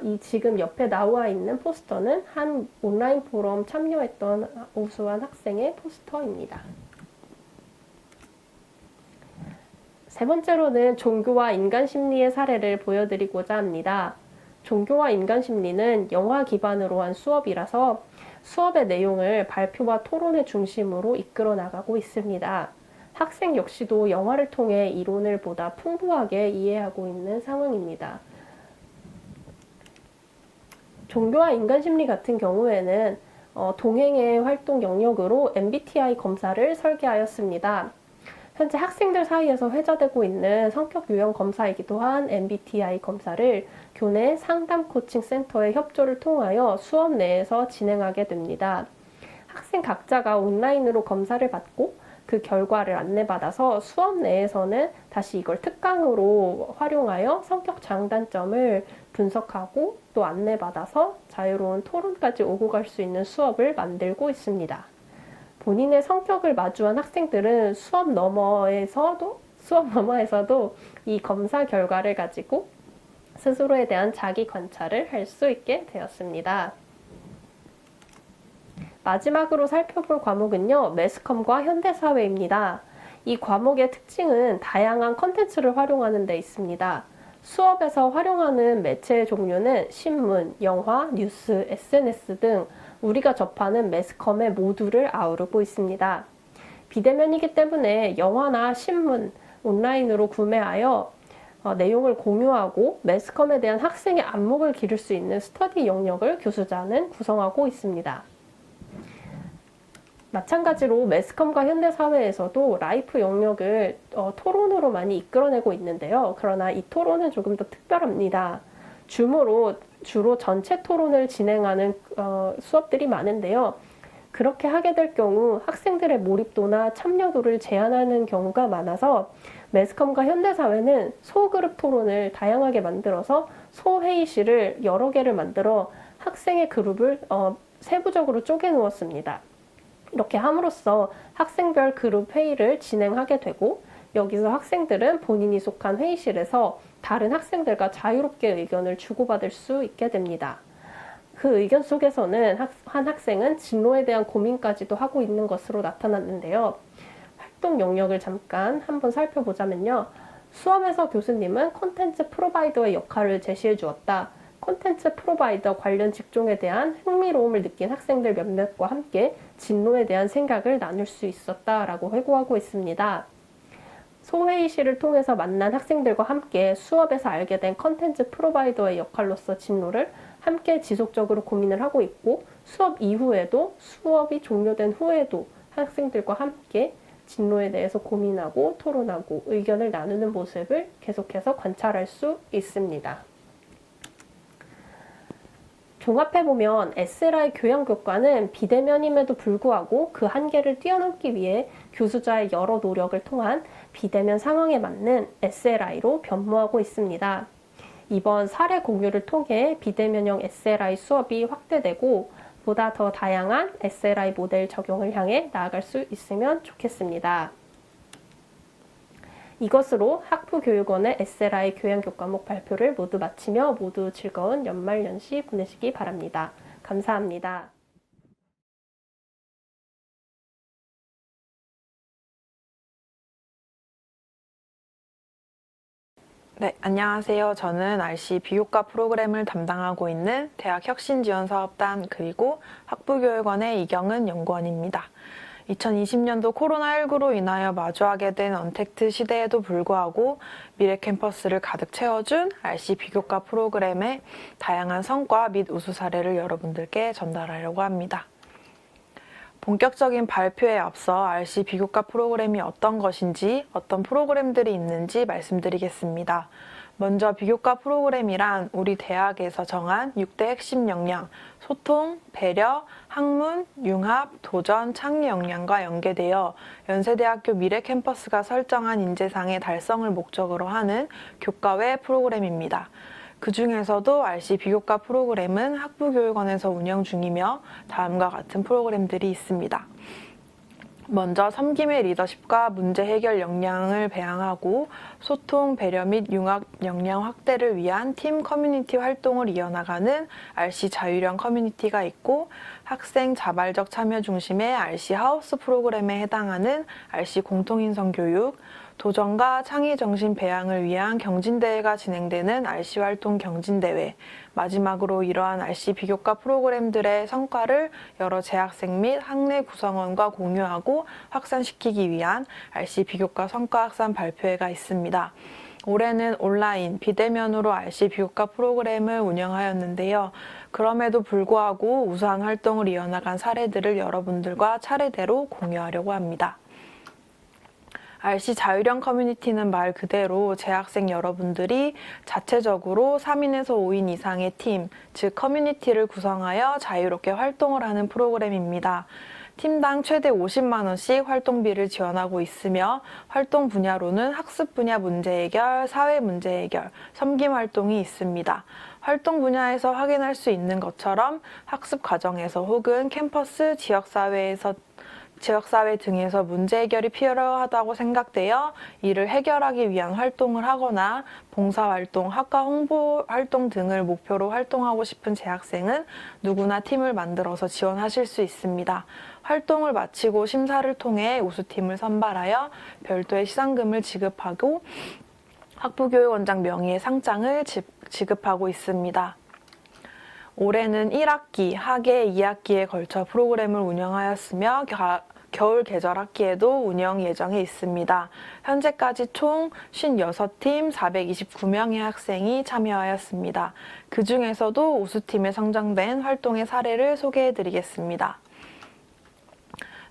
이 지금 옆에 나와 있는 포스터는 한 온라인 포럼 참여했던 우수한 학생의 포스터입니다. 세 번째로는 종교와 인간심리의 사례를 보여드리고자 합니다. 종교와 인간심리는 영화 기반으로 한 수업이라서 수업의 내용을 발표와 토론의 중심으로 이끌어 나가고 있습니다. 학생 역시도 영화를 통해 이론을 보다 풍부하게 이해하고 있는 상황입니다. 종교와 인간심리 같은 경우에는 동행의 활동 영역으로 MBTI 검사를 설계하였습니다. 현재 학생들 사이에서 회자되고 있는 성격 유형 검사이기도 한 MBTI 검사를 교내 상담 코칭 센터의 협조를 통하여 수업 내에서 진행하게 됩니다. 학생 각자가 온라인으로 검사를 받고 그 결과를 안내받아서 수업 내에서는 다시 이걸 특강으로 활용하여 성격 장단점을 분석하고 또 안내받아서 자유로운 토론까지 오고 갈 수 있는 수업을 만들고 있습니다. 본인의 성격을 마주한 학생들은 수업 너머에서도 이 검사 결과를 가지고 스스로에 대한 자기 관찰을 할 수 있게 되었습니다. 마지막으로 살펴볼 과목은요, 매스컴과 현대사회입니다. 이 과목의 특징은 다양한 컨텐츠를 활용하는 데 있습니다. 수업에서 활용하는 매체의 종류는 신문, 영화, 뉴스, SNS 등 우리가 접하는 매스컴의 모두를 아우르고 있습니다. 비대면이기 때문에 영화나 신문, 온라인으로 구매하여 내용을 공유하고 매스컴에 대한 학생의 안목을 기를 수 있는 스터디 영역을 교수자는 구성하고 있습니다. 마찬가지로 매스컴과 현대사회에서도 라이프 영역을 토론으로 많이 이끌어내고 있는데요. 그러나 이 토론은 조금 더 특별합니다. 주로 전체 토론을 진행하는 수업들이 많은데요. 그렇게 하게 될 경우 학생들의 몰입도나 참여도를 제한하는 경우가 많아서 매스컴과 현대사회는 소그룹 토론을 다양하게 만들어서 소회의실을 여러 개를 만들어 학생의 그룹을 세부적으로 쪼개 놓았습니다. 이렇게 함으로써 학생별 그룹 회의를 진행하게 되고 여기서 학생들은 본인이 속한 회의실에서 다른 학생들과 자유롭게 의견을 주고받을 수 있게 됩니다. 그 의견 속에서는 한 학생은 진로에 대한 고민까지도 하고 있는 것으로 나타났는데요. 활동 영역을 잠깐 한번 살펴보자면요. 수업에서 교수님은 콘텐츠 프로바이더의 역할을 제시해 주었다. 콘텐츠 프로바이더 관련 직종에 대한 흥미로움을 느낀 학생들 몇몇과 함께 진로에 대한 생각을 나눌 수 있었다라고 회고하고 있습니다. 소회의실을 통해서 만난 학생들과 함께 수업에서 알게 된 콘텐츠 프로바이더의 역할로서 진로를 함께 지속적으로 고민을 하고 있고 수업 이후에도 수업이 종료된 후에도 학생들과 함께 진로에 대해서 고민하고 토론하고 의견을 나누는 모습을 계속해서 관찰할 수 있습니다. 종합해보면 SLI 교양교과는 비대면임에도 불구하고 그 한계를 뛰어넘기 위해 교수자의 여러 노력을 통한 비대면 상황에 맞는 SLI로 변모하고 있습니다. 이번 사례 공유를 통해 비대면형 SLI 수업이 확대되고 보다 더 다양한 SLI 모델 적용을 향해 나아갈 수 있으면 좋겠습니다. 이것으로 학부교육원의 SLI 교양교과목 발표를 모두 마치며 모두 즐거운 연말연시 보내시기 바랍니다. 감사합니다. 네, 안녕하세요. 저는 RC 비교과 프로그램을 담당하고 있는 대학혁신지원사업단 그리고 학부교육원의 이경은 연구원입니다. 2020년도 코로나19로 인하여 마주하게 된 언택트 시대에도 불구하고 미래 캠퍼스를 가득 채워준 RC 비교과 프로그램의 다양한 성과 및 우수 사례를 여러분들께 전달하려고 합니다. 본격적인 발표에 앞서 RC 비교과 프로그램이 어떤 것인지, 어떤 프로그램들이 있는지 말씀드리겠습니다. 먼저 비교과 프로그램이란 우리 대학에서 정한 6대 핵심 역량, 소통, 배려, 학문, 융합, 도전, 창의 역량과 연계되어 연세대학교 미래 캠퍼스가 설정한 인재상의 달성을 목적으로 하는 교과외 프로그램입니다. 그 중에서도 RC 비교과 프로그램은 학부교육원에서 운영 중이며 다음과 같은 프로그램들이 있습니다. 먼저 섬김의 리더십과 문제 해결 역량을 배양하고 소통, 배려 및 융합 역량 확대를 위한 팀 커뮤니티 활동을 이어나가는 RC 자유형 커뮤니티가 있고 학생 자발적 참여 중심의 RC 하우스 프로그램에 해당하는 RC 공통인성 교육, 도전과 창의 정신 배양을 위한 경진대회가 진행되는 RC 활동 경진대회, 마지막으로 이러한 RC 비교과 프로그램들의 성과를 여러 재학생 및 학내 구성원과 공유하고 확산시키기 위한 RC 비교과 성과 확산 발표회가 있습니다. 올해는 온라인, 비대면으로 RC 비교과 프로그램을 운영하였는데요. 그럼에도 불구하고 우수한 활동을 이어나간 사례들을 여러분들과 차례대로 공유하려고 합니다. RC 자유형 커뮤니티는 말 그대로 재학생 여러분들이 자체적으로 3인에서 5인 이상의 팀, 즉 커뮤니티를 구성하여 자유롭게 활동을 하는 프로그램입니다. 팀당 최대 50만 원씩 활동비를 지원하고 있으며 활동 분야로는 학습 분야 문제 해결, 사회 문제 해결, 섬김 활동이 있습니다. 활동 분야에서 확인할 수 있는 것처럼 학습 과정에서 혹은 캠퍼스, 지역사회 등에서 문제 해결이 필요하다고 생각되어 이를 해결하기 위한 활동을 하거나 봉사활동, 학과 홍보활동 등을 목표로 활동하고 싶은 재학생은 누구나 팀을 만들어서 지원하실 수 있습니다. 활동을 마치고 심사를 통해 우수팀을 선발하여 별도의 시상금을 지급하고 학부교육원장 명의의 상장을 지급하고 있습니다. 올해는 1학기, 하계 2학기에 걸쳐 프로그램을 운영하였으며 겨울 계절 학기에도 운영 예정에 있습니다. 현재까지 총 56팀 429명의 학생이 참여하였습니다. 그 중에서도 우수팀에 선정된 활동의 사례를 소개해드리겠습니다.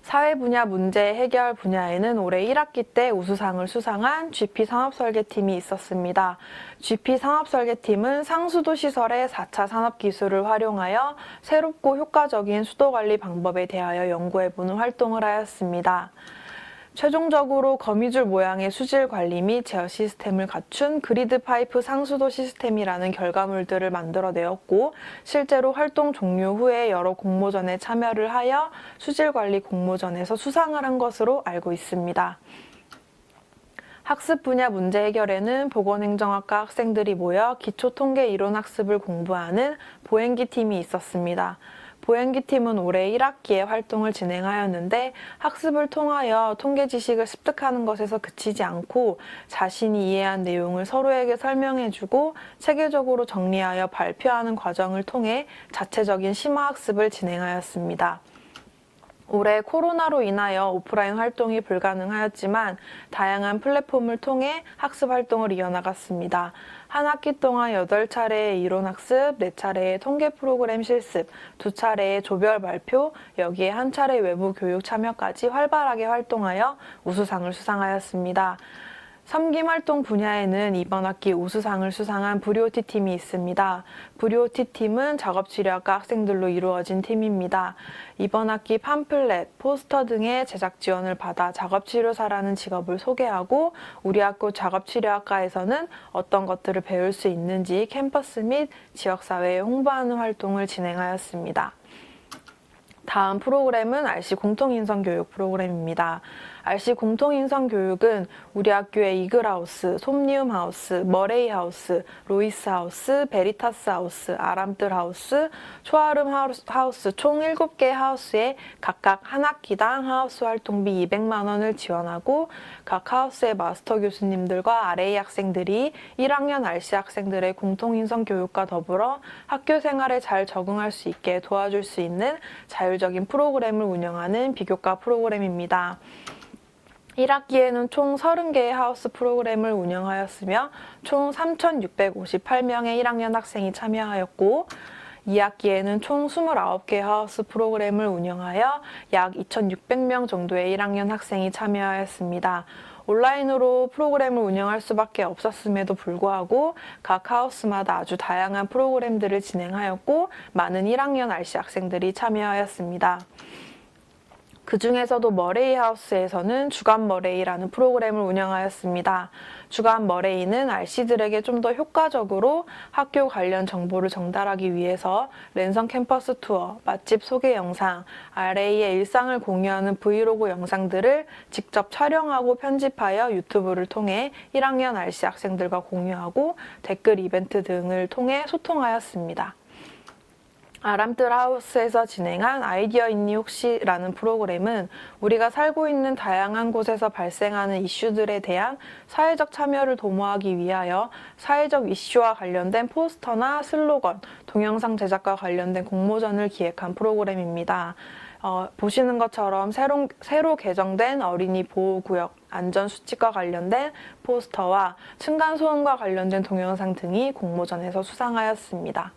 사회 분야 문제 해결 분야에는 올해 1학기 때 우수상을 수상한 GP 산업설계팀이 있었습니다. GP 산업설계팀은 상수도 시설의 4차 산업기술을 활용하여 새롭고 효과적인 수도관리 방법에 대하여 연구해보는 활동을 하였습니다. 최종적으로 거미줄 모양의 수질 관리 및 제어 시스템을 갖춘 그리드 파이프 상수도 시스템이라는 결과물들을 만들어내었고, 실제로 활동 종료 후에 여러 공모전에 참여를 하여 수질 관리 공모전에서 수상을 한 것으로 알고 있습니다. 학습 분야 문제 해결에는 보건행정학과 학생들이 모여 기초통계 이론 학습을 공부하는 보행기 팀이 있었습니다. 보행기 팀은 올해 1학기에 활동을 진행하였는데, 학습을 통하여 통계 지식을 습득하는 것에서 그치지 않고 자신이 이해한 내용을 서로에게 설명해주고 체계적으로 정리하여 발표하는 과정을 통해 자체적인 심화학습을 진행하였습니다. 올해 코로나로 인하여 오프라인 활동이 불가능하였지만 다양한 플랫폼을 통해 학습 활동을 이어나갔습니다. 한 학기 동안 8차례의 이론학습, 4차례의 통계 프로그램 실습, 2차례의 조별 발표, 여기에 1차례 외부 교육 참여까지 활발하게 활동하여 우수상을 수상하였습니다. 섬김 활동 분야에는 이번 학기 우수상을 수상한 브리오티 팀이 있습니다. 브리오티 팀은 작업치료학과 학생들로 이루어진 팀입니다. 이번 학기 팜플렛, 포스터 등의 제작 지원을 받아 작업치료사라는 직업을 소개하고, 우리 학교 작업치료학과에서는 어떤 것들을 배울 수 있는지 캠퍼스 및 지역사회에 홍보하는 활동을 진행하였습니다. 다음 프로그램은 RC 공통인성교육 프로그램입니다. RC 공통인성교육은 우리 학교의 이글하우스, 솜니움하우스, 머레이하우스, 로이스하우스, 베리타스하우스, 아람뜰하우스, 초아름하우스 총 7개 하우스에 각각 한 학기당 하우스 활동비 200만 원을 지원하고, 각 하우스의 마스터 교수님들과 RA 학생들이 1학년 RC 학생들의 공통인성교육과 더불어 학교 생활에 잘 적응할 수 있게 도와줄 수 있는 자율적인 프로그램을 운영하는 비교과 프로그램입니다. 1학기에는 총 30개의 하우스 프로그램을 운영하였으며 총 3,658명의 1학년 학생이 참여하였고, 2학기에는 총 29개 하우스 프로그램을 운영하여 약 2,600명 정도의 1학년 학생이 참여하였습니다. 온라인으로 프로그램을 운영할 수밖에 없었음에도 불구하고 각 하우스마다 아주 다양한 프로그램들을 진행하였고, 많은 1학년 RC 학생들이 참여하였습니다. 그 중에서도 머레이 하우스에서는 주간 머레이라는 프로그램을 운영하였습니다. 주간 머레이는 RC들에게 좀 더 효과적으로 학교 관련 정보를 전달하기 위해서 랜선 캠퍼스 투어, 맛집 소개 영상, RA의 일상을 공유하는 브이로그 영상들을 직접 촬영하고 편집하여 유튜브를 통해 1학년 RC 학생들과 공유하고 댓글 이벤트 등을 통해 소통하였습니다. 아람뜰 하우스에서 진행한 아이디어 있니 혹시? 라는 프로그램은 우리가 살고 있는 다양한 곳에서 발생하는 이슈들에 대한 사회적 참여를 도모하기 위하여 사회적 이슈와 관련된 포스터나 슬로건, 동영상 제작과 관련된 공모전을 기획한 프로그램입니다. 보시는 것처럼 새로 개정된 어린이 보호구역, 안전수칙과 관련된 포스터와 층간소음과 관련된 동영상 등이 공모전에서 수상하였습니다.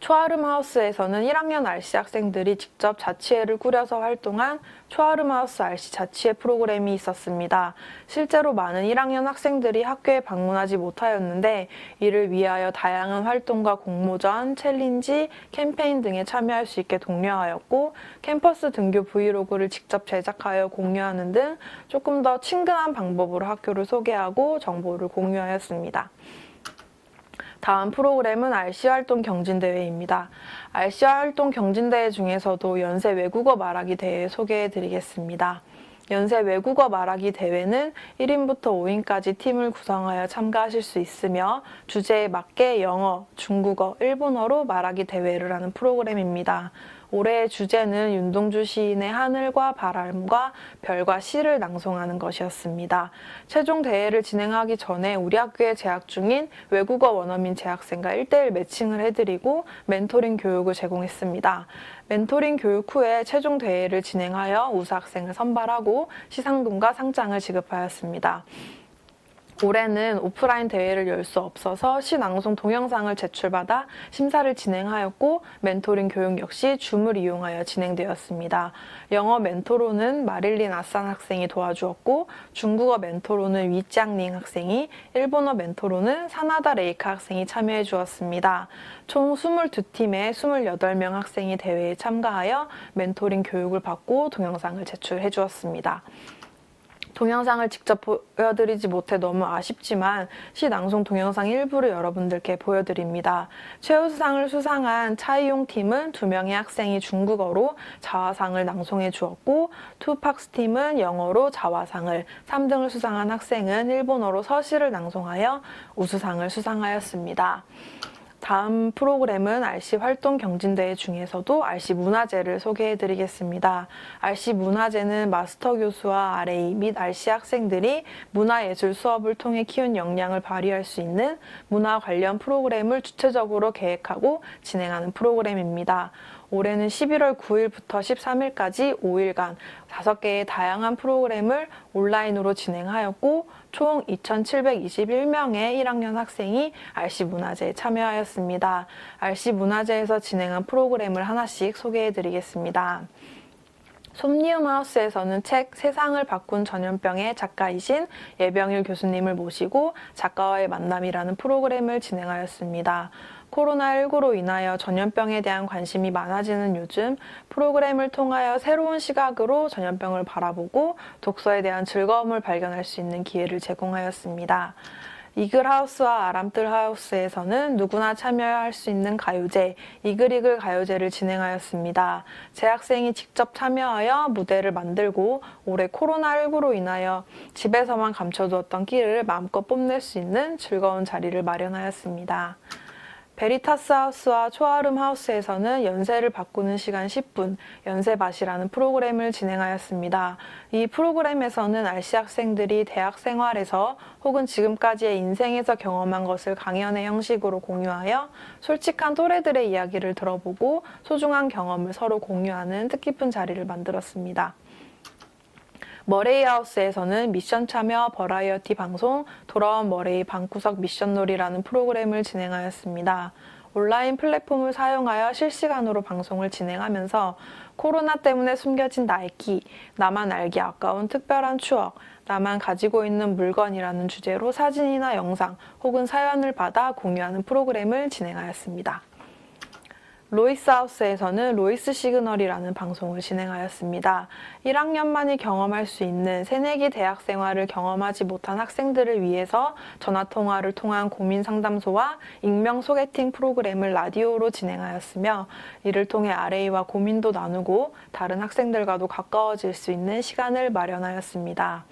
초아름하우스에서는 1학년 RC 학생들이 직접 자치회를 꾸려서 활동한 초아름하우스 RC 자치회 프로그램이 있었습니다. 실제로 많은 1학년 학생들이 학교에 방문하지 못하였는데, 이를 위하여 다양한 활동과 공모전, 챌린지, 캠페인 등에 참여할 수 있게 독려하였고, 캠퍼스 등교 브이로그를 직접 제작하여 공유하는 등 조금 더 친근한 방법으로 학교를 소개하고 정보를 공유하였습니다. 다음 프로그램은 RC 활동 경진대회입니다. RC 활동 경진대회 중에서도 연세 외국어 말하기 대회 소개해드리겠습니다. 연세 외국어 말하기 대회는 1인부터 5인까지 팀을 구성하여 참가하실 수 있으며, 주제에 맞게 영어, 중국어, 일본어로 말하기 대회를 하는 프로그램입니다. 올해의 주제는 윤동주 시인의 하늘과 바람과 별과 시를 낭송하는 것이었습니다. 최종 대회를 진행하기 전에 우리 학교에 재학 중인 외국어 원어민 재학생과 1대1 매칭을 해드리고 멘토링 교육을 제공했습니다. 멘토링 교육 후에 최종 대회를 진행하여 우수 학생을 선발하고 시상금과 상장을 지급하였습니다. 올해는 오프라인 대회를 열 수 없어서 시낭송 동영상을 제출받아 심사를 진행하였고 멘토링 교육 역시 줌을 이용하여 진행되었습니다. 영어 멘토로는 마릴린 아산 학생이 도와주었고 중국어 멘토로는 위짱닝 학생이, 일본어 멘토로는 사나다 레이카 학생이 참여해 주었습니다. 총 22팀의 28명 학생이 대회에 참가하여 멘토링 교육을 받고 동영상을 제출해 주었습니다. 동영상을 직접 보여드리지 못해 너무 아쉽지만 시낭송 동영상 일부를 여러분들께 보여드립니다. 최우수상을 수상한 차이용 팀은 2명의 학생이 중국어로 자화상을 낭송해 주었고 투팍스 팀은 영어로 자화상을, 3등을 수상한 학생은 일본어로 서시를 낭송하여 우수상을 수상하였습니다. 다음 프로그램은 RC 활동 경진대회 중에서도 RC 문화제를 소개해 드리겠습니다. RC 문화제는 마스터 교수와 RA 및 RC 학생들이 문화예술 수업을 통해 키운 역량을 발휘할 수 있는 문화 관련 프로그램을 주체적으로 계획하고 진행하는 프로그램입니다. 올해는 11월 9일부터 13일까지 5일간 5개의 다양한 프로그램을 온라인으로 진행하였고 총 2,721명의 1학년 학생이 RC 문화제에 참여하였습니다. RC 문화제에서 진행한 프로그램을 하나씩 소개해 드리겠습니다. 솜니움 하우스에서는 책 세상을 바꾼 전염병의 작가이신 예병일 교수님을 모시고 작가와의 만남이라는 프로그램을 진행하였습니다. 코로나19로 인하여 전염병에 대한 관심이 많아지는 요즘 프로그램을 통하여 새로운 시각으로 전염병을 바라보고 독서에 대한 즐거움을 발견할 수 있는 기회를 제공하였습니다. 이글하우스와 아람뜰하우스에서는 누구나 참여할 수 있는 가요제, 이글이글 가요제를 진행하였습니다. 재학생이 직접 참여하여 무대를 만들고 올해 코로나19로 인하여 집에서만 감춰두었던 끼를 마음껏 뽐낼 수 있는 즐거운 자리를 마련하였습니다. 베리타스 하우스와 초아름 하우스에서는 연세를 바꾸는 시간 10분, 연세밭이라는 프로그램을 진행하였습니다. 이 프로그램에서는 RC 학생들이 대학 생활에서 혹은 지금까지의 인생에서 경험한 것을 강연의 형식으로 공유하여 솔직한 또래들의 이야기를 들어보고 소중한 경험을 서로 공유하는 뜻깊은 자리를 만들었습니다. 머레이 하우스에서는 미션 참여 버라이어티 방송 돌아온 머레이 방구석 미션놀이라는 프로그램을 진행하였습니다. 온라인 플랫폼을 사용하여 실시간으로 방송을 진행하면서 코로나 때문에 숨겨진 나이키, 나만 알기 아까운 특별한 추억, 나만 가지고 있는 물건이라는 주제로 사진이나 영상 혹은 사연을 받아 공유하는 프로그램을 진행하였습니다. 로이스 하우스에서는 로이스 시그널이라는 방송을 진행하였습니다. 1학년만이 경험할 수 있는 새내기 대학 생활을 경험하지 못한 학생들을 위해서 전화통화를 통한 고민 상담소와 익명 소개팅 프로그램을 라디오로 진행하였으며 이를 통해 RA와 고민도 나누고 다른 학생들과도 가까워질 수 있는 시간을 마련하였습니다.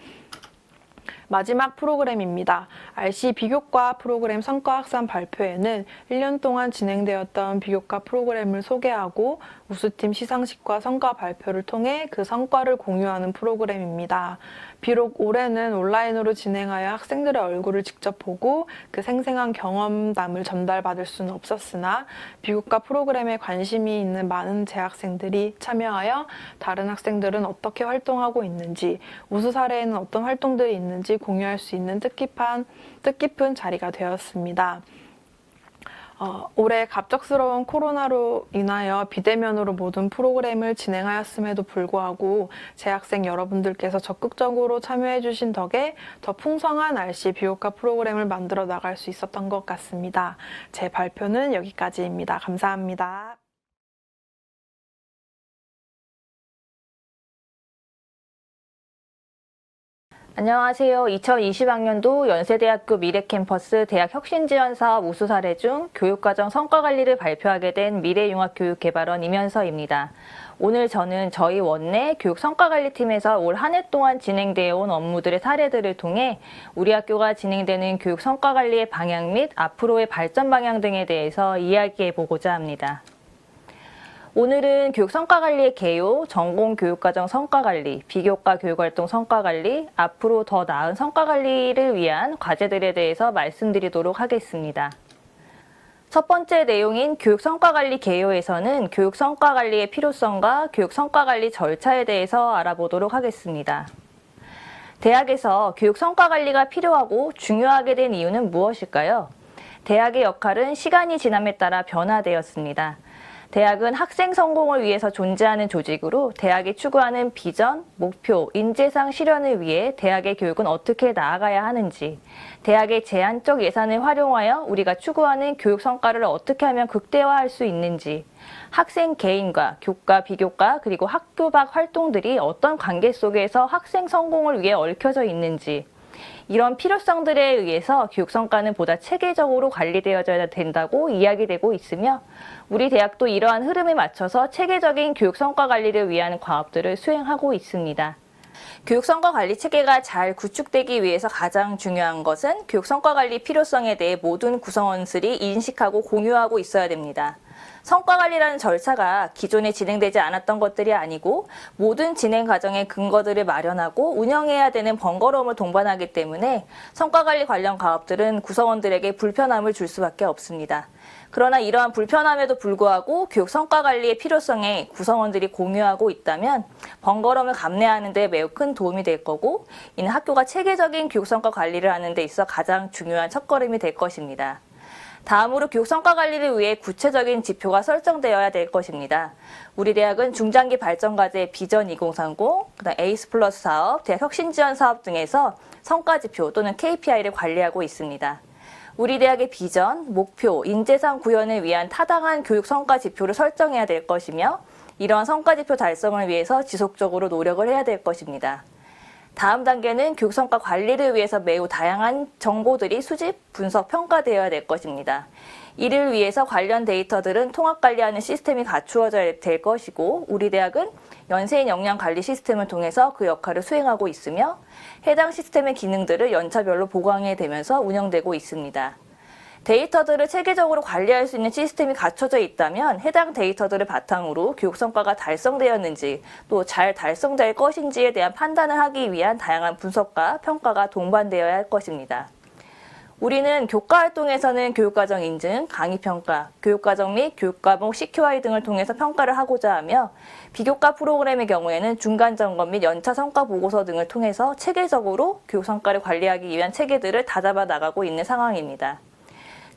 마지막 프로그램입니다. RC 비교과 프로그램 성과 확산 발표회는 1년 동안 진행되었던 비교과 프로그램을 소개하고 우수팀 시상식과 성과 발표를 통해 그 성과를 공유하는 프로그램입니다. 비록 올해는 온라인으로 진행하여 학생들의 얼굴을 직접 보고 그 생생한 경험담을 전달받을 수는 없었으나 비교과 프로그램에 관심이 있는 많은 재학생들이 참여하여 다른 학생들은 어떻게 활동하고 있는지, 우수 사례에는 어떤 활동들이 있는지 공유할 수 있는 뜻깊은 자리가 되었습니다. 올해 갑작스러운 코로나로 인하여 비대면으로 모든 프로그램을 진행하였음에도 불구하고 재학생 여러분들께서 적극적으로 참여해 주신 덕에 더 풍성한 RC 비교과 프로그램을 만들어 나갈 수 있었던 것 같습니다. 제 발표는 여기까지입니다. 감사합니다. 안녕하세요. 2020학년도 연세대학교 미래캠퍼스 대학혁신지원사업 우수 사례 중 교육과정 성과관리를 발표하게 된 미래융합교육개발원 임현서입니다. 오늘 저는 저희 원내 교육성과관리팀에서 올 한 해 동안 진행되어 온 업무들의 사례들을 통해 우리 학교가 진행되는 교육성과관리의 방향 및 앞으로의 발전 방향 등에 대해서 이야기해 보고자 합니다. 오늘은 교육성과관리의 개요, 전공교육과정 성과관리, 비교과 교육활동 성과관리, 앞으로 더 나은 성과관리를 위한 과제들에 대해서 말씀드리도록 하겠습니다. 첫 번째 내용인 교육성과관리 개요에서는 교육성과관리의 필요성과 교육성과관리 절차에 대해서 알아보도록 하겠습니다. 대학에서 교육 성과 관리가 필요하고 중요하게 된 이유는 무엇일까요? 대학의 역할은 시간이 지남에 따라 변화되었습니다. 대학은 학생 성공을 위해서 존재하는 조직으로 대학이 추구하는 비전, 목표, 인재상 실현을 위해 대학의 교육은 어떻게 나아가야 하는지, 대학의 제한적 예산을 활용하여 우리가 추구하는 교육 성과를 어떻게 하면 극대화할 수 있는지, 학생 개인과 교과, 비교과, 그리고 학교 밖 활동들이 어떤 관계 속에서 학생 성공을 위해 얽혀져 있는지, 이런 필요성들에 의해서 교육 성과는 보다 체계적으로 관리되어져야 된다고 이야기되고 있으며 우리 대학도 이러한 흐름에 맞춰서 체계적인 교육 성과 관리를 위한 과업들을 수행하고 있습니다. 교육 성과 관리 체계가 잘 구축되기 위해서 가장 중요한 것은 교육 성과 관리 필요성에 대해 모든 구성원들이 인식하고 공유하고 있어야 됩니다. 성과 관리라는 절차가 기존에 진행되지 않았던 것들이 아니고 모든 진행 과정의 근거들을 마련하고 운영해야 되는 번거로움을 동반하기 때문에 성과 관리 관련 과업들은 구성원들에게 불편함을 줄 수밖에 없습니다. 그러나 이러한 불편함에도 불구하고 교육 성과 관리의 필요성에 구성원들이 공유하고 있다면 번거로움을 감내하는 데 매우 큰 도움이 될 거고 이는 학교가 체계적인 교육 성과 관리를 하는 데 있어 가장 중요한 첫걸음이 될 것입니다. 다음으로 교육 성과 관리를 위해 구체적인 지표가 설정되어야 될 것입니다. 우리 대학은 중장기 발전과제 비전 2030, 그다음 에이스 플러스 사업, 대학 혁신 지원 사업 등에서 성과 지표 또는 KPI를 관리하고 있습니다. 우리 대학의 비전, 목표, 인재상 구현을 위한 타당한 교육 성과 지표를 설정해야 될 것이며 이러한 성과 지표 달성을 위해서 지속적으로 노력을 해야 될 것입니다. 다음 단계는 교육 성과 관리를 위해서 매우 다양한 정보들이 수집, 분석, 평가되어야 될 것입니다. 이를 위해서 관련 데이터들은 통합 관리하는 시스템이 갖추어져야 될 것이고 우리 대학은 연세인 역량 관리 시스템을 통해서 그 역할을 수행하고 있으며 해당 시스템의 기능들을 연차별로 보강해 되면서 운영되고 있습니다. 데이터들을 체계적으로 관리할 수 있는 시스템이 갖춰져 있다면 해당 데이터들을 바탕으로 교육 성과가 달성되었는지 또 잘 달성될 것인지에 대한 판단을 하기 위한 다양한 분석과 평가가 동반되어야 할 것입니다. 우리는 교과 활동에서는 교육과정 인증, 강의평가, 교육과정 및 교육과목 CQI 등을 통해서 평가를 하고자 하며 비교과 프로그램의 경우에는 중간점검 및 연차 성과 보고서 등을 통해서 체계적으로 교육 성과를 관리하기 위한 체계들을 다잡아 나가고 있는 상황입니다.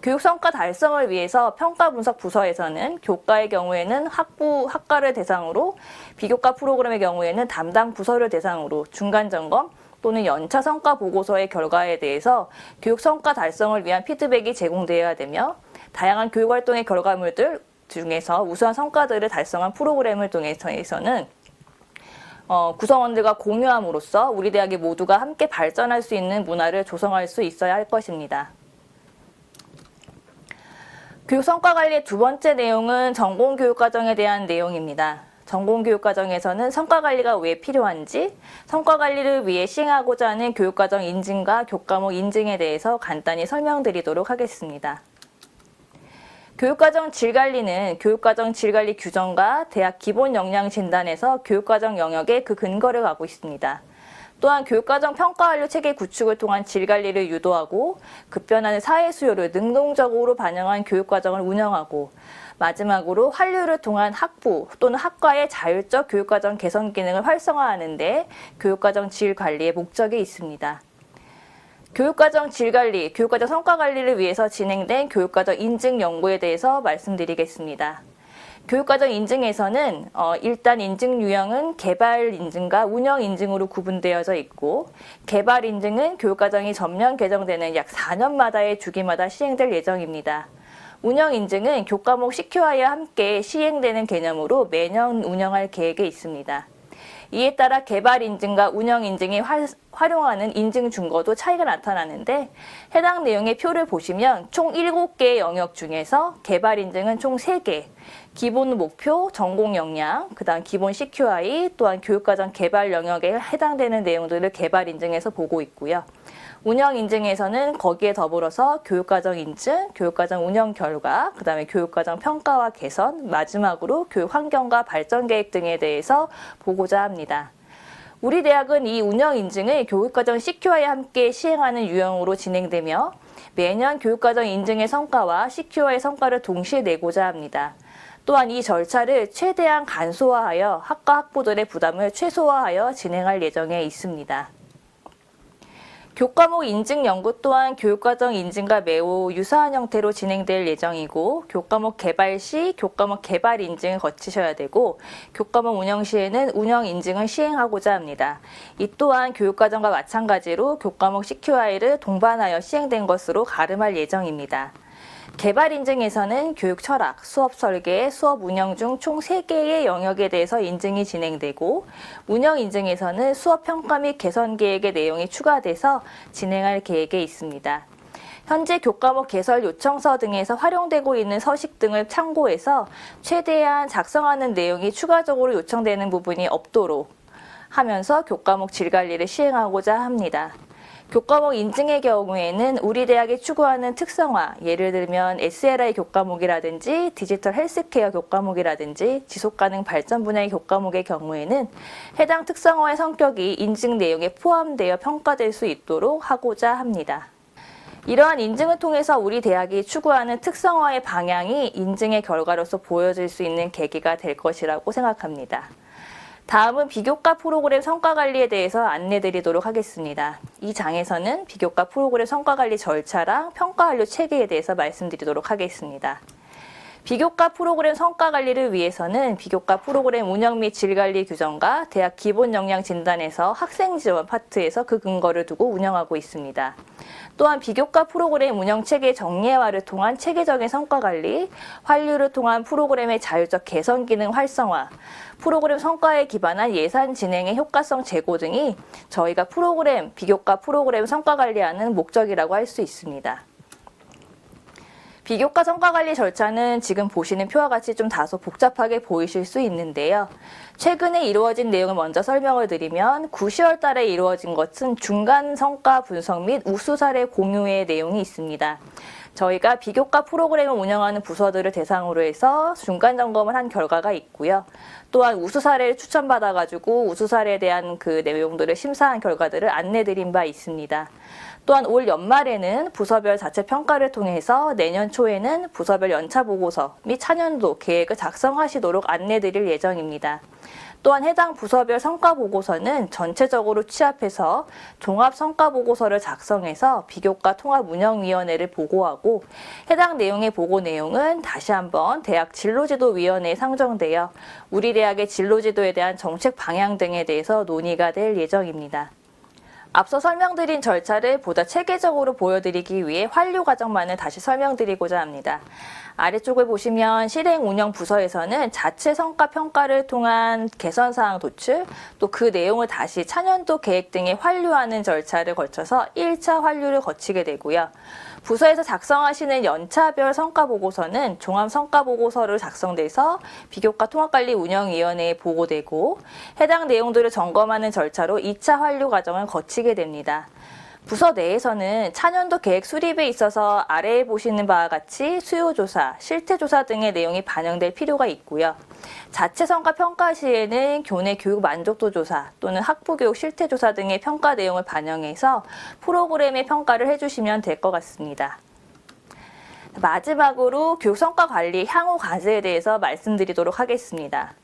교육 성과 달성을 위해서 평가 분석 부서에서는 교과의 경우에는 학과를 대상으로 비교과 프로그램의 경우에는 담당 부서를 대상으로 중간 점검 또는 연차 성과 보고서의 결과에 대해서 교육 성과 달성을 위한 피드백이 제공되어야 되며 다양한 교육 활동의 결과물들 중에서 우수한 성과들을 달성한 프로그램을 통해서는 구성원들과 공유함으로써 우리 대학이 모두가 함께 발전할 수 있는 문화를 조성할 수 있어야 할 것입니다. 교육 성과 관리의 두 번째 내용은 전공교육과정에 대한 내용입니다. 전공교육과정에서는 성과 관리가 왜 필요한지, 성과 관리를 위해 시행하고자 하는 교육과정 인증과 교과목 인증에 대해서 간단히 설명드리도록 하겠습니다. 교육과정 질관리는 교육과정 질관리 규정과 대학 기본 역량 진단에서 교육과정 영역에 그 근거를 가고 있습니다. 또한 교육과정 평가완료 체계 구축을 통한 질관리를 유도하고 급변하는 사회 수요를 능동적으로 반영한 교육과정을 운영하고 마지막으로 환류를 통한 학부 또는 학과의 자율적 교육과정 개선 기능을 활성화하는 데 교육과정 질관리의 목적이 있습니다. 교육과정 질관리, 교육과정 성과관리를 위해서 진행된 교육과정 인증 연구에 대해서 말씀드리겠습니다. 교육과정 인증에서는 일단 인증 유형은 개발 인증과 운영 인증으로 구분되어져 있고 개발 인증은 교육과정이 전면 개정되는 약 4년마다의 주기마다 시행될 예정입니다. 운영 인증은 교과목 CQI와 함께 시행되는 개념으로 매년 운영할 계획에 있습니다. 이에 따라 개발 인증과 운영 인증이 활용하는 인증 준거도 차이가 나타나는데 해당 내용의 표를 보시면 총 7개의 영역 중에서 개발 인증은 총 3개, 기본 목표, 전공 역량, 그다음 기본 CQI, 또한 교육과정 개발 영역에 해당되는 내용들을 개발 인증에서 보고 있고요. 운영 인증에서는 거기에 더불어서 교육과정 인증, 교육과정 운영 결과, 그다음에 교육과정 평가와 개선, 마지막으로 교육 환경과 발전 계획 등에 대해서 보고자 합니다. 우리 대학은 이 운영 인증을 교육과정 CQI와 함께 시행하는 유형으로 진행되며 매년 교육과정 인증의 성과와 CQI의 성과를 동시에 내고자 합니다. 또한 이 절차를 최대한 간소화하여 학과 학부들의 부담을 최소화하여 진행할 예정에 있습니다. 교과목 인증 연구 또한 교육과정 인증과 매우 유사한 형태로 진행될 예정이고 교과목 개발 시 교과목 개발 인증을 거치셔야 되고 교과목 운영 시에는 운영 인증을 시행하고자 합니다. 이 또한 교육과정과 마찬가지로 교과목 CQI를 동반하여 시행된 것으로 가름할 예정입니다. 개발 인증에서는 교육 철학, 수업 설계, 수업 운영 중 총 3개의 영역에 대해서 인증이 진행되고 운영 인증에서는 수업 평가 및 개선 계획의 내용이 추가돼서 진행할 계획에 있습니다. 현재 교과목 개설 요청서 등에서 활용되고 있는 서식 등을 참고해서 최대한 작성하는 내용이 추가적으로 요청되는 부분이 없도록 하면서 교과목 질관리를 시행하고자 합니다. 교과목 인증의 경우에는 우리 대학이 추구하는 특성화, 예를 들면 SLI 교과목이라든지 디지털 헬스케어 교과목이라든지 지속가능 발전 분야의 교과목의 경우에는 해당 특성화의 성격이 인증 내용에 포함되어 평가될 수 있도록 하고자 합니다. 이러한 인증을 통해서 우리 대학이 추구하는 특성화의 방향이 인증의 결과로서 보여질 수 있는 계기가 될 것이라고 생각합니다. 다음은 비교과 프로그램 성과관리에 대해서 안내드리도록 하겠습니다. 이 장에서는 비교과 프로그램 성과관리 절차랑 평가완료 체계에 대해서 말씀드리도록 하겠습니다. 비교과 프로그램 성과관리를 위해서는 비교과 프로그램 운영 및 질관리 규정과 대학 기본 역량 진단에서 학생 지원 파트에서 그 근거를 두고 운영하고 있습니다. 또한 비교과 프로그램 운영 체계 정례화를 통한 체계적인 성과관리, 환류를 통한 프로그램의 자율적 개선 기능 활성화, 프로그램 성과에 기반한 예산 진행의 효과성 제고 등이 저희가 비교과 프로그램 성과관리하는 목적이라고 할 수 있습니다. 비교과 성과관리 절차는 지금 보시는 표와 같이 좀 다소 복잡하게 보이실 수 있는데요. 최근에 이루어진 내용을 먼저 설명을 드리면 9, 10월 달에 이루어진 것은 중간 성과 분석 및 우수 사례 공유의 내용이 있습니다. 저희가 비교과 프로그램을 운영하는 부서들을 대상으로 해서 중간 점검을 한 결과가 있고요. 또한 우수 사례를 추천받아가지고 우수 사례에 대한 그 내용들을 심사한 결과들을 안내드린 바 있습니다. 또한 올 연말에는 부서별 자체 평가를 통해서 내년 초에는 부서별 연차 보고서 및 차년도 계획을 작성하시도록 안내드릴 예정입니다. 또한 해당 부서별 성과 보고서는 전체적으로 취합해서 종합 성과 보고서를 작성해서 비교과 통합운영위원회를 보고하고 해당 내용의 보고 내용은 다시 한번 대학 진로지도위원회에 상정되어 우리 대학의 진로지도에 대한 정책 방향 등에 대해서 논의가 될 예정입니다. 앞서 설명드린 절차를 보다 체계적으로 보여드리기 위해 환류 과정만을 다시 설명드리고자 합니다. 아래쪽을 보시면 실행 운영 부서에서는 자체 성과 평가를 통한 개선사항 도출, 또 그 내용을 다시 차년도 계획 등에 환류하는 절차를 거쳐서 1차 환류를 거치게 되고요. 부서에서 작성하시는 연차별 성과보고서는 종합성과보고서로 작성돼서 비교과 통합관리운영위원회에 보고되고 해당 내용들을 점검하는 절차로 2차 환류 과정을 거치게 됩니다. 부서 내에서는 차년도 계획 수립에 있어서 아래에 보시는 바와 같이 수요조사, 실태조사 등의 내용이 반영될 필요가 있고요. 자체 성과 평가 시에는 교내 교육 만족도 조사 또는 학부 교육 실태조사 등의 평가 내용을 반영해서 프로그램의 평가를 해주시면 될 것 같습니다. 마지막으로 교육 성과 관리 향후 과제에 대해서 말씀드리도록 하겠습니다.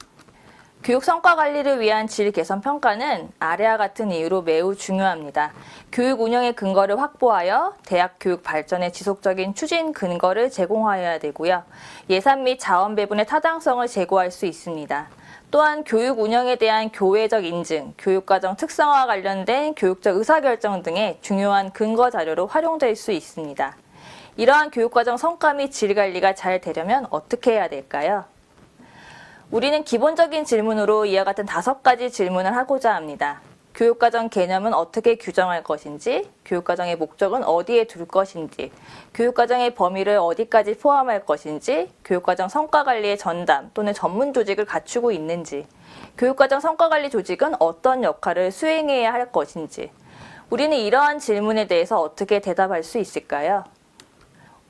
교육 성과 관리를 위한 질 개선 평가는 아래와 같은 이유로 매우 중요합니다. 교육 운영의 근거를 확보하여 대학 교육 발전의 지속적인 추진 근거를 제공하여야 되고요. 예산 및 자원 배분의 타당성을 제고할 수 있습니다. 또한 교육 운영에 대한 교회적 인증, 교육과정 특성화와 관련된 교육적 의사결정 등의 중요한 근거 자료로 활용될 수 있습니다. 이러한 교육과정 성과 및 질 관리가 잘 되려면 어떻게 해야 될까요? 우리는 기본적인 질문으로 이와 같은 5가지 질문을 하고자 합니다. 교육과정 개념은 어떻게 규정할 것인지, 교육과정의 목적은 어디에 둘 것인지, 교육과정의 범위를 어디까지 포함할 것인지, 교육과정 성과관리의 전담 또는 전문 조직을 갖추고 있는지, 교육과정 성과관리 조직은 어떤 역할을 수행해야 할 것인지, 우리는 이러한 질문에 대해서 어떻게 대답할 수 있을까요?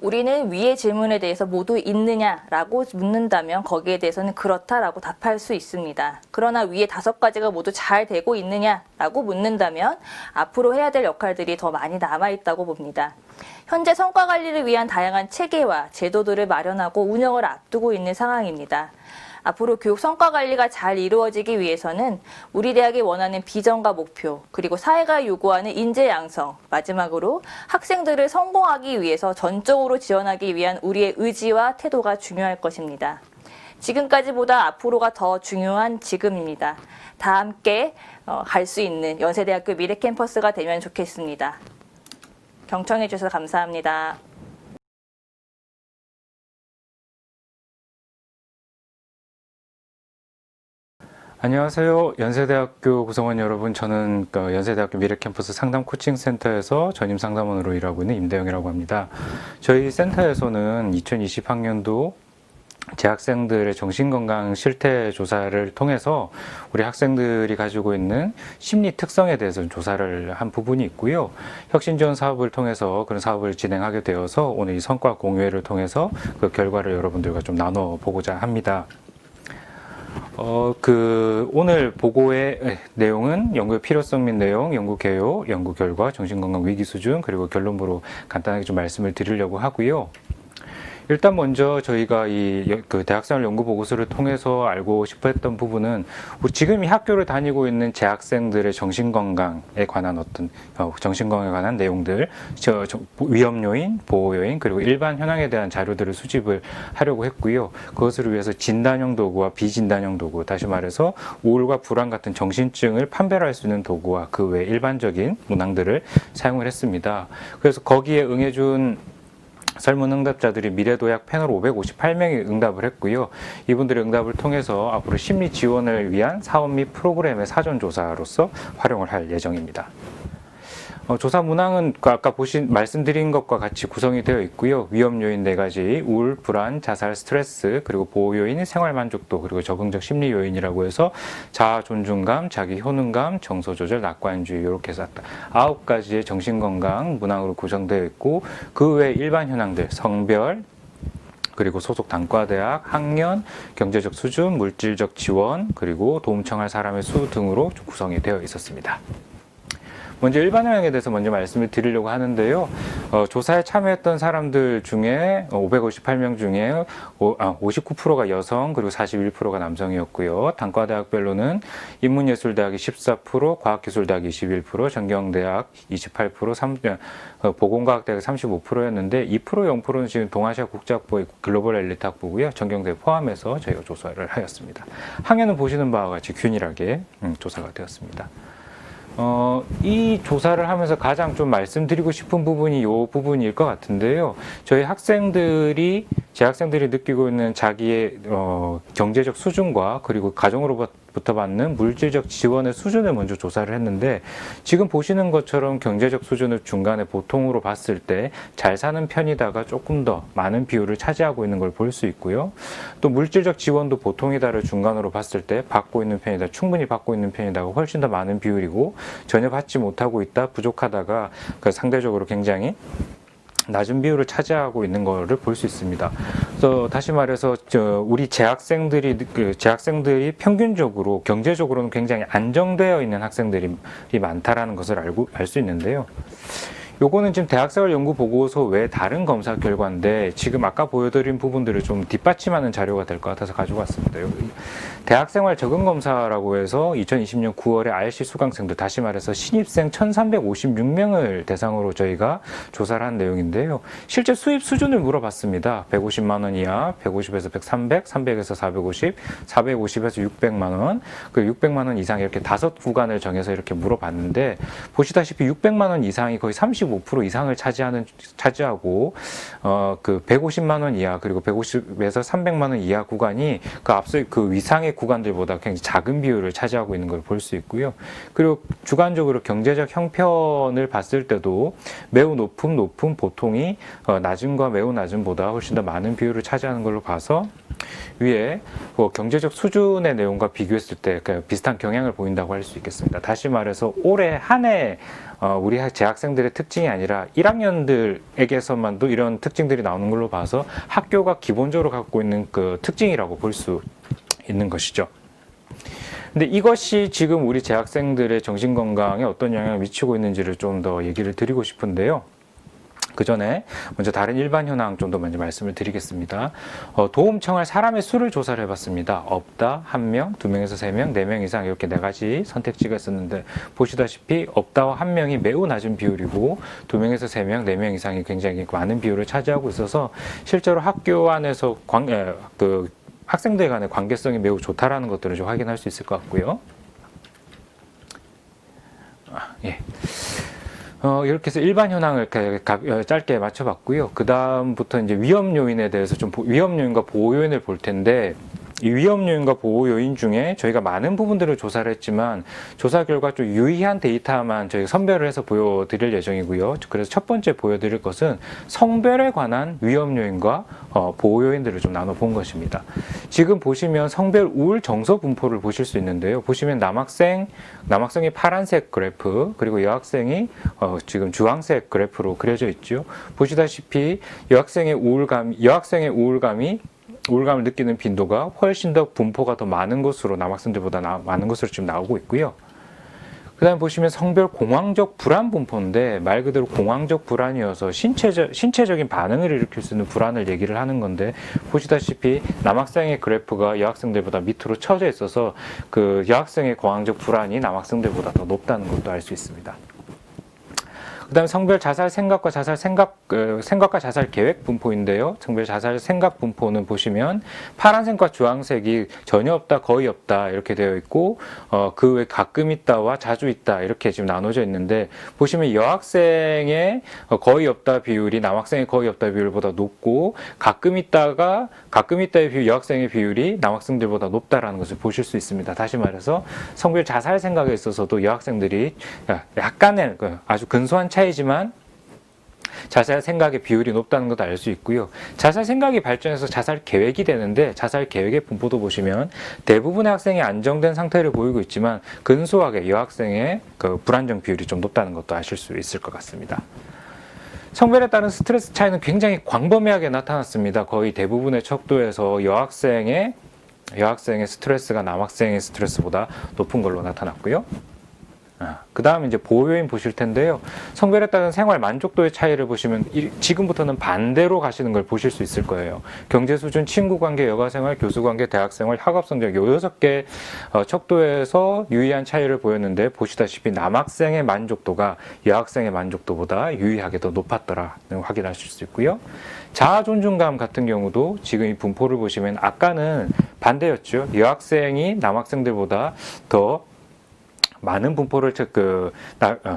우리는 위의 질문에 대해서 모두 있느냐라고 묻는다면 거기에 대해서는 그렇다라고 답할 수 있습니다. 그러나 위에 5가지가 모두 잘 되고 있느냐라고 묻는다면 앞으로 해야 될 역할들이 더 많이 남아있다고 봅니다. 현재 성과관리를 위한 다양한 체계와 제도들을 마련하고 운영을 앞두고 있는 상황입니다. 앞으로 교육 성과 관리가 잘 이루어지기 위해서는 우리 대학이 원하는 비전과 목표, 그리고 사회가 요구하는 인재 양성, 마지막으로 학생들을 성공하기 위해서 전적으로 지원하기 위한 우리의 의지와 태도가 중요할 것입니다. 지금까지보다 앞으로가 더 중요한 지금입니다. 다 함께 갈 수 있는 연세대학교 미래 캠퍼스가 되면 좋겠습니다. 경청해 주셔서 감사합니다. 안녕하세요. 연세대학교 구성원 여러분. 저는 연세대학교 미래캠퍼스 상담 코칭센터에서 전임 상담원으로 일하고 있는 임대영이라고 합니다. 저희 센터에서는 2020학년도 재학생들의 정신건강 실태 조사를 통해서 우리 학생들이 가지고 있는 심리 특성에 대해서 조사를 한 부분이 있고요. 혁신지원 사업을 통해서 그런 사업을 진행하게 되어서 오늘 이 성과 공유회를 통해서 그 결과를 여러분들과 좀 나눠보고자 합니다. 오늘 보고의 내용은 연구의 필요성 및 내용, 연구 개요, 연구 결과, 정신건강 위기 수준, 그리고 결론부로 간단하게 좀 말씀을 드리려고 하고요. 일단 먼저 저희가 그 대학생활 연구 보고서를 통해서 알고 싶어 했던 부분은 지금 이 학교를 다니고 있는 재학생들의 정신건강에 관한 정신건강에 관한 내용들, 위험 요인, 보호 요인, 그리고 일반 현황에 대한 자료들을 수집을 하려고 했고요. 그것을 위해서 진단형 도구와 비진단형 도구, 다시 말해서 우울과 불안 같은 정신증을 판별할 수 있는 도구와 그 외 일반적인 문항들을 사용을 했습니다. 그래서 거기에 응해준 설문 응답자들이 미래도약 패널 558명이 응답을 했고요. 이분들의 응답을 통해서 앞으로 심리 지원을 위한 사업 및 프로그램의 사전조사로서 활용을 할 예정입니다. 조사 문항은 아까 말씀드린 것과 같이 구성이 되어 있고요. 위험 요인 4가지, 우울, 불안, 자살, 스트레스, 그리고 보호 요인, 생활 만족도, 그리고 적응적 심리 요인이라고 해서 자아 존중감, 자기 효능감, 정서 조절, 낙관주의 이렇게 해서 9가지의 정신건강 문항으로 구성되어 있고 그 외 일반 현황들, 성별, 그리고 소속 단과대학, 학년, 경제적 수준, 물질적 지원, 그리고 도움 청할 사람의 수 등으로 구성이 되어 있었습니다. 먼저 일반 현황에 대해서 먼저 말씀을 드리려고 하는데요. 조사에 참여했던 사람들 중에 558명 중에 59%가 여성, 그리고 41%가 남성이었고요. 단과대학별로는 인문예술대학이 14%, 과학기술대학이 21%, 전경대학 28%, 보건과학대학이 35%였는데 2%, 0%는 지금 동아시아 국제학부의 글로벌 엘리트 학부고요. 전경대 포함해서 저희가 조사를 하였습니다. 학년은 보시는 바와 같이 균일하게 조사가 되었습니다. 이 조사를 하면서 가장 좀 말씀드리고 싶은 부분이 이 부분일 것 같은데요. 저희 재학생들이 느끼고 있는 자기의 경제적 수준과 그리고 가정으로부터 받는 물질적 지원의 수준을 먼저 조사를 했는데 지금 보시는 것처럼 경제적 수준을 중간에 보통으로 봤을 때 잘 사는 편이다가 조금 더 많은 비율을 차지하고 있는 걸 볼 수 있고요. 또 물질적 지원도 보통이다를 중간으로 봤을 때 받고 있는 편이다, 충분히 받고 있는 편이다가 훨씬 더 많은 비율이고 전혀 받지 못하고 있다, 부족하다가 상대적으로 굉장히 낮은 비율을 차지하고 있는 것을 볼 수 있습니다. 그래서 다시 말해서 우리 재학생들이 평균적으로 경제적으로는 굉장히 안정되어 있는 학생들이 많다라는 것을 알 수 있는데요. 요거는 지금 대학생활 연구 보고서 외 다른 검사 결과인데 지금 아까 보여드린 부분들을 좀 뒷받침하는 자료가 될 것 같아서 가지고 왔습니다. 대학생활 적응검사라고 해서 2020년 9월에 RC 수강생들, 다시 말해서 신입생 1356명을 대상으로 저희가 조사를 한 내용인데요. 실제 수입 수준을 물어봤습니다. 150만 원 이하, 150에서 300, 300에서 450, 450에서 600만 원, 그 600만 원 이상 이렇게 5구간을 정해서 이렇게 물어봤는데 보시다시피 600만 원 이상이 거의 35% 이상을 차지하고 그 150만 원 이하 그리고 150에서 300만 원 이하 구간이 그 앞서 그 위상의 구간들보다 굉장히 작은 비율을 차지하고 있는 걸 볼 수 있고요. 그리고 주관적으로 경제적 형편을 봤을 때도 매우 높음, 보통이 낮음과 매우 낮음보다 훨씬 더 많은 비율을 차지하는 걸로 봐서 위에 경제적 수준의 내용과 비교했을 때 비슷한 경향을 보인다고 할 수 있겠습니다. 다시 말해서 올해 한 해 우리 재학생들의 특징이 아니라 1학년들에게서만도 이런 특징들이 나오는 걸로 봐서 학교가 기본적으로 갖고 있는 그 특징이라고 볼 수 있는 것이죠. 근데 이것이 지금 우리 재학생들의 정신건강에 어떤 영향을 미치고 있는지를 좀 더 얘기를 드리고 싶은데요. 그 전에 먼저 다른 일반 현황 좀 더 먼저 말씀을 드리겠습니다. 도움 청할 사람의 수를 조사를 해봤습니다. 없다, 1명, 2명에서 3명, 4명 이상 이렇게 4가지 선택지가 있었는데 보시다시피 없다와 1명이 매우 낮은 비율이고 2명에서 3명, 4명 이상이 굉장히 많은 비율을 차지하고 있어서 실제로 학교 안에서 학생들 간의 관계성이 매우 좋다라는 것들을 좀 확인할 수 있을 것 같고요. 예. 이렇게 해서 일반 현황을 이렇게 짧게 맞춰봤고요. 그 다음부터 이제 위험 요인에 대해서 위험 요인과 보호 요인을 볼 텐데, 이 위험 요인과 보호 요인 중에 저희가 많은 부분들을 조사를 했지만 조사 결과 좀 유의한 데이터만 저희가 선별을 해서 보여드릴 예정이고요. 그래서 첫 번째 보여드릴 것은 성별에 관한 위험 요인과 보호 요인들을 좀 나눠본 것입니다. 지금 보시면 성별 우울 정서 분포를 보실 수 있는데요. 보시면 남학생이 파란색 그래프, 그리고 여학생이 지금 주황색 그래프로 그려져 있죠. 보시다시피 여학생의 우울감을 느끼는 빈도가 훨씬 더 분포가 더 많은 것으로 남학생들보다 많은 것으로 지금 나오고 있고요. 그 다음에 보시면 성별 공황적 불안 분포인데 말 그대로 공황적 불안이어서 신체적인 반응을 일으킬 수 있는 불안을 얘기를 하는 건데 보시다시피 남학생의 그래프가 여학생들보다 밑으로 쳐져 있어서 그 여학생의 공황적 불안이 남학생들보다 더 높다는 것도 알 수 있습니다. 그 다음에 성별 자살 생각과 자살 계획 분포인데요. 성별 자살 생각 분포는 보시면 파란색과 주황색이 전혀 없다, 거의 없다 이렇게 되어 있고 그 외 가끔 있다와 자주 있다 이렇게 지금 나눠져 있는데 보시면 여학생의 거의 없다 비율이 남학생의 거의 없다 비율보다 높고 가끔 있다의 비율, 여학생의 비율이 남학생들보다 높다라는 것을 보실 수 있습니다. 다시 말해서 성별 자살 생각에 있어서도 여학생들이 약간의 아주 근소한 차이지만 자살 생각의 비율이 높다는 것도 알 수 있고요. 자살 생각이 발전해서 자살 계획이 되는데 자살 계획의 분포도 보시면 대부분의 학생이 안정된 상태를 보이고 있지만 근소하게 여학생의 그 불안정 비율이 좀 높다는 것도 아실 수 있을 것 같습니다. 성별에 따른 스트레스 차이는 굉장히 광범위하게 나타났습니다. 거의 대부분의 척도에서 여학생의 스트레스가 남학생의 스트레스보다 높은 걸로 나타났고요. 그 다음 이제 보호 요인 보실 텐데요. 성별에 따른 생활 만족도의 차이를 보시면 지금부터는 반대로 가시는 걸 보실 수 있을 거예요. 경제 수준, 친구 관계, 여가 생활, 교수 관계, 대학 생활, 학업 성적 요 6개 척도에서 유의한 차이를 보였는데 보시다시피 남학생의 만족도가 여학생의 만족도보다 유의하게 더 높았더라 확인하실 수 있고요. 자아 존중감 같은 경우도 지금 이 분포를 보시면 아까는 반대였죠. 여학생이 남학생들보다 더 많은 분포를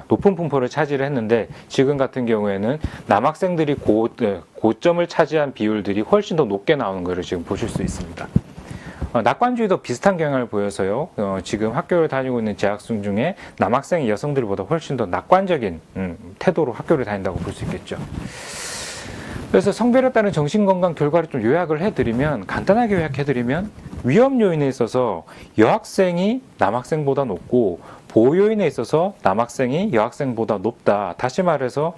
높은 분포를 차지를 했는데 지금 같은 경우에는 남학생들이 고점을 차지한 비율들이 훨씬 더 높게 나오는 것을 지금 보실 수 있습니다. 낙관주의도 비슷한 경향을 보여서요. 지금 학교를 다니고 있는 재학생 중에 남학생이 여성들보다 훨씬 더 낙관적인 태도로 학교를 다닌다고 볼 수 있겠죠. 그래서 성별에 따른 정신건강 결과를 좀 간단하게 요약해드리면 위험 요인에 있어서 여학생이 남학생보다 높고 보호 요인에 있어서 남학생이 여학생보다 높다. 다시 말해서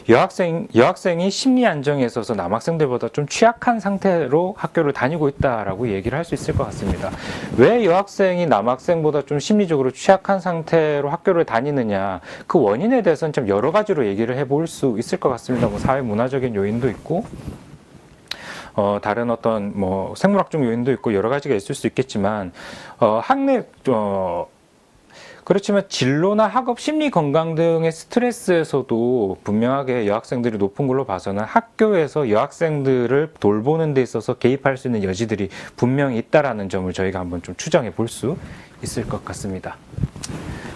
여학생이 심리 안정에 있어서 남학생들보다 좀 취약한 상태로 학교를 다니고 있다라고 얘기를 할 수 있을 것 같습니다. 왜 여학생이 남학생보다 좀 심리적으로 취약한 상태로 학교를 다니느냐, 그 원인에 대해서는 좀 여러 가지로 얘기를 해볼 수 있을 것 같습니다. 사회 문화적인 요인도 있고 다른 어떤 생물학적 요인도 있고 여러 가지가 있을 수 있겠지만 그렇지만 진로나 학업, 심리 건강 등의 스트레스에서도 분명하게 여학생들이 높은 걸로 봐서는 학교에서 여학생들을 돌보는 데 있어서 개입할 수 있는 여지들이 분명히 있다라는 점을 저희가 한번 좀 추정해 볼 수 있을 것 같습니다.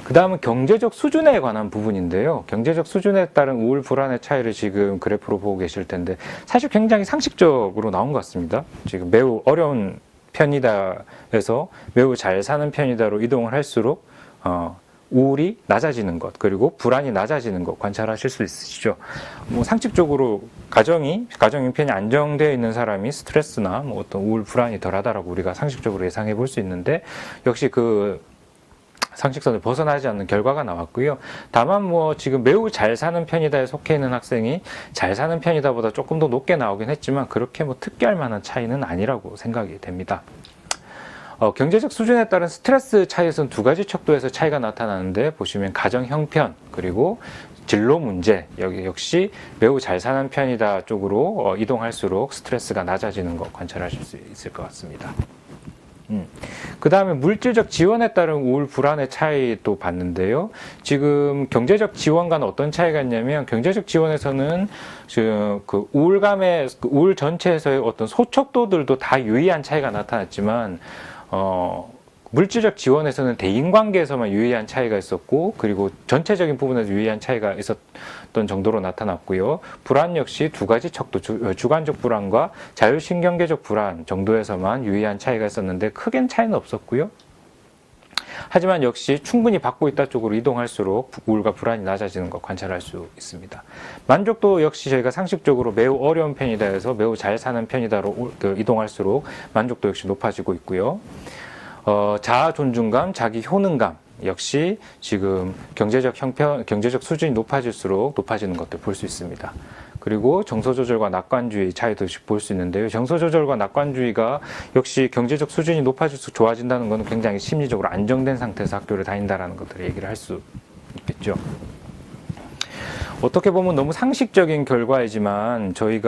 그 다음은 경제적 수준에 관한 부분인데요. 경제적 수준에 따른 우울, 불안의 차이를 지금 그래프로 보고 계실 텐데 사실 굉장히 상식적으로 나온 것 같습니다. 지금 매우 어려운 편이다 해서 매우 잘 사는 편이다로 이동을 할수록 우울이 낮아지는 것, 그리고 불안이 낮아지는 것 관찰하실 수 있으시죠. 상식적으로 가정 형편이 안정되어 있는 사람이 스트레스나 어떤 우울, 불안이 덜하다라고 우리가 상식적으로 예상해 볼 수 있는데 역시 그 상식선을 벗어나지 않는 결과가 나왔고요. 다만 지금 매우 잘 사는 편이다에 속해 있는 학생이 잘 사는 편이다보다 조금 더 높게 나오긴 했지만 그렇게 특별할 만한 차이는 아니라고 생각이 됩니다. 경제적 수준에 따른 스트레스 차이에서는 두 가지 척도에서 차이가 나타나는데 보시면 가정 형편 그리고 진로 문제 여기 역시 매우 잘 사는 편이다 쪽으로 이동할수록 스트레스가 낮아지는 거 관찰하실 수 있을 것 같습니다. 그 다음에 물질적 지원에 따른 우울 불안의 차이도 봤는데요. 지금 경제적 지원과는 어떤 차이가 있냐면 경제적 지원에서는 그 우울감의 우울 전체에서의 어떤 소척도들도 다 유의한 차이가 나타났지만 물질적 지원에서는 대인관계에서만 유의한 차이가 있었고 그리고 전체적인 부분에서 유의한 차이가 있었던 정도로 나타났고요. 불안 역시 두 가지 척도 주관적 불안과 자율신경계적 불안 정도에서만 유의한 차이가 있었는데 크게는 차이는 없었고요. 하지만 역시 충분히 받고 있다 쪽으로 이동할수록 우울과 불안이 낮아지는 것 관찰할 수 있습니다. 만족도 역시 저희가 상식적으로 매우 어려운 편이다 해서 매우 잘 사는 편이다로 이동할수록 만족도 역시 높아지고 있고요. 자아 존중감, 자기 효능감 역시 지금 경제적 수준이 높아질수록 높아지는 것들 볼 수 있습니다. 그리고 정서 조절과 낙관주의 차이도 볼 수 있는데요. 정서 조절과 낙관주의가 역시 경제적 수준이 높아질수록 좋아진다는 것은 굉장히 심리적으로 안정된 상태에서 학교를 다닌다라는 것들을 얘기를 할 수 있겠죠. 어떻게 보면 너무 상식적인 결과이지만 저희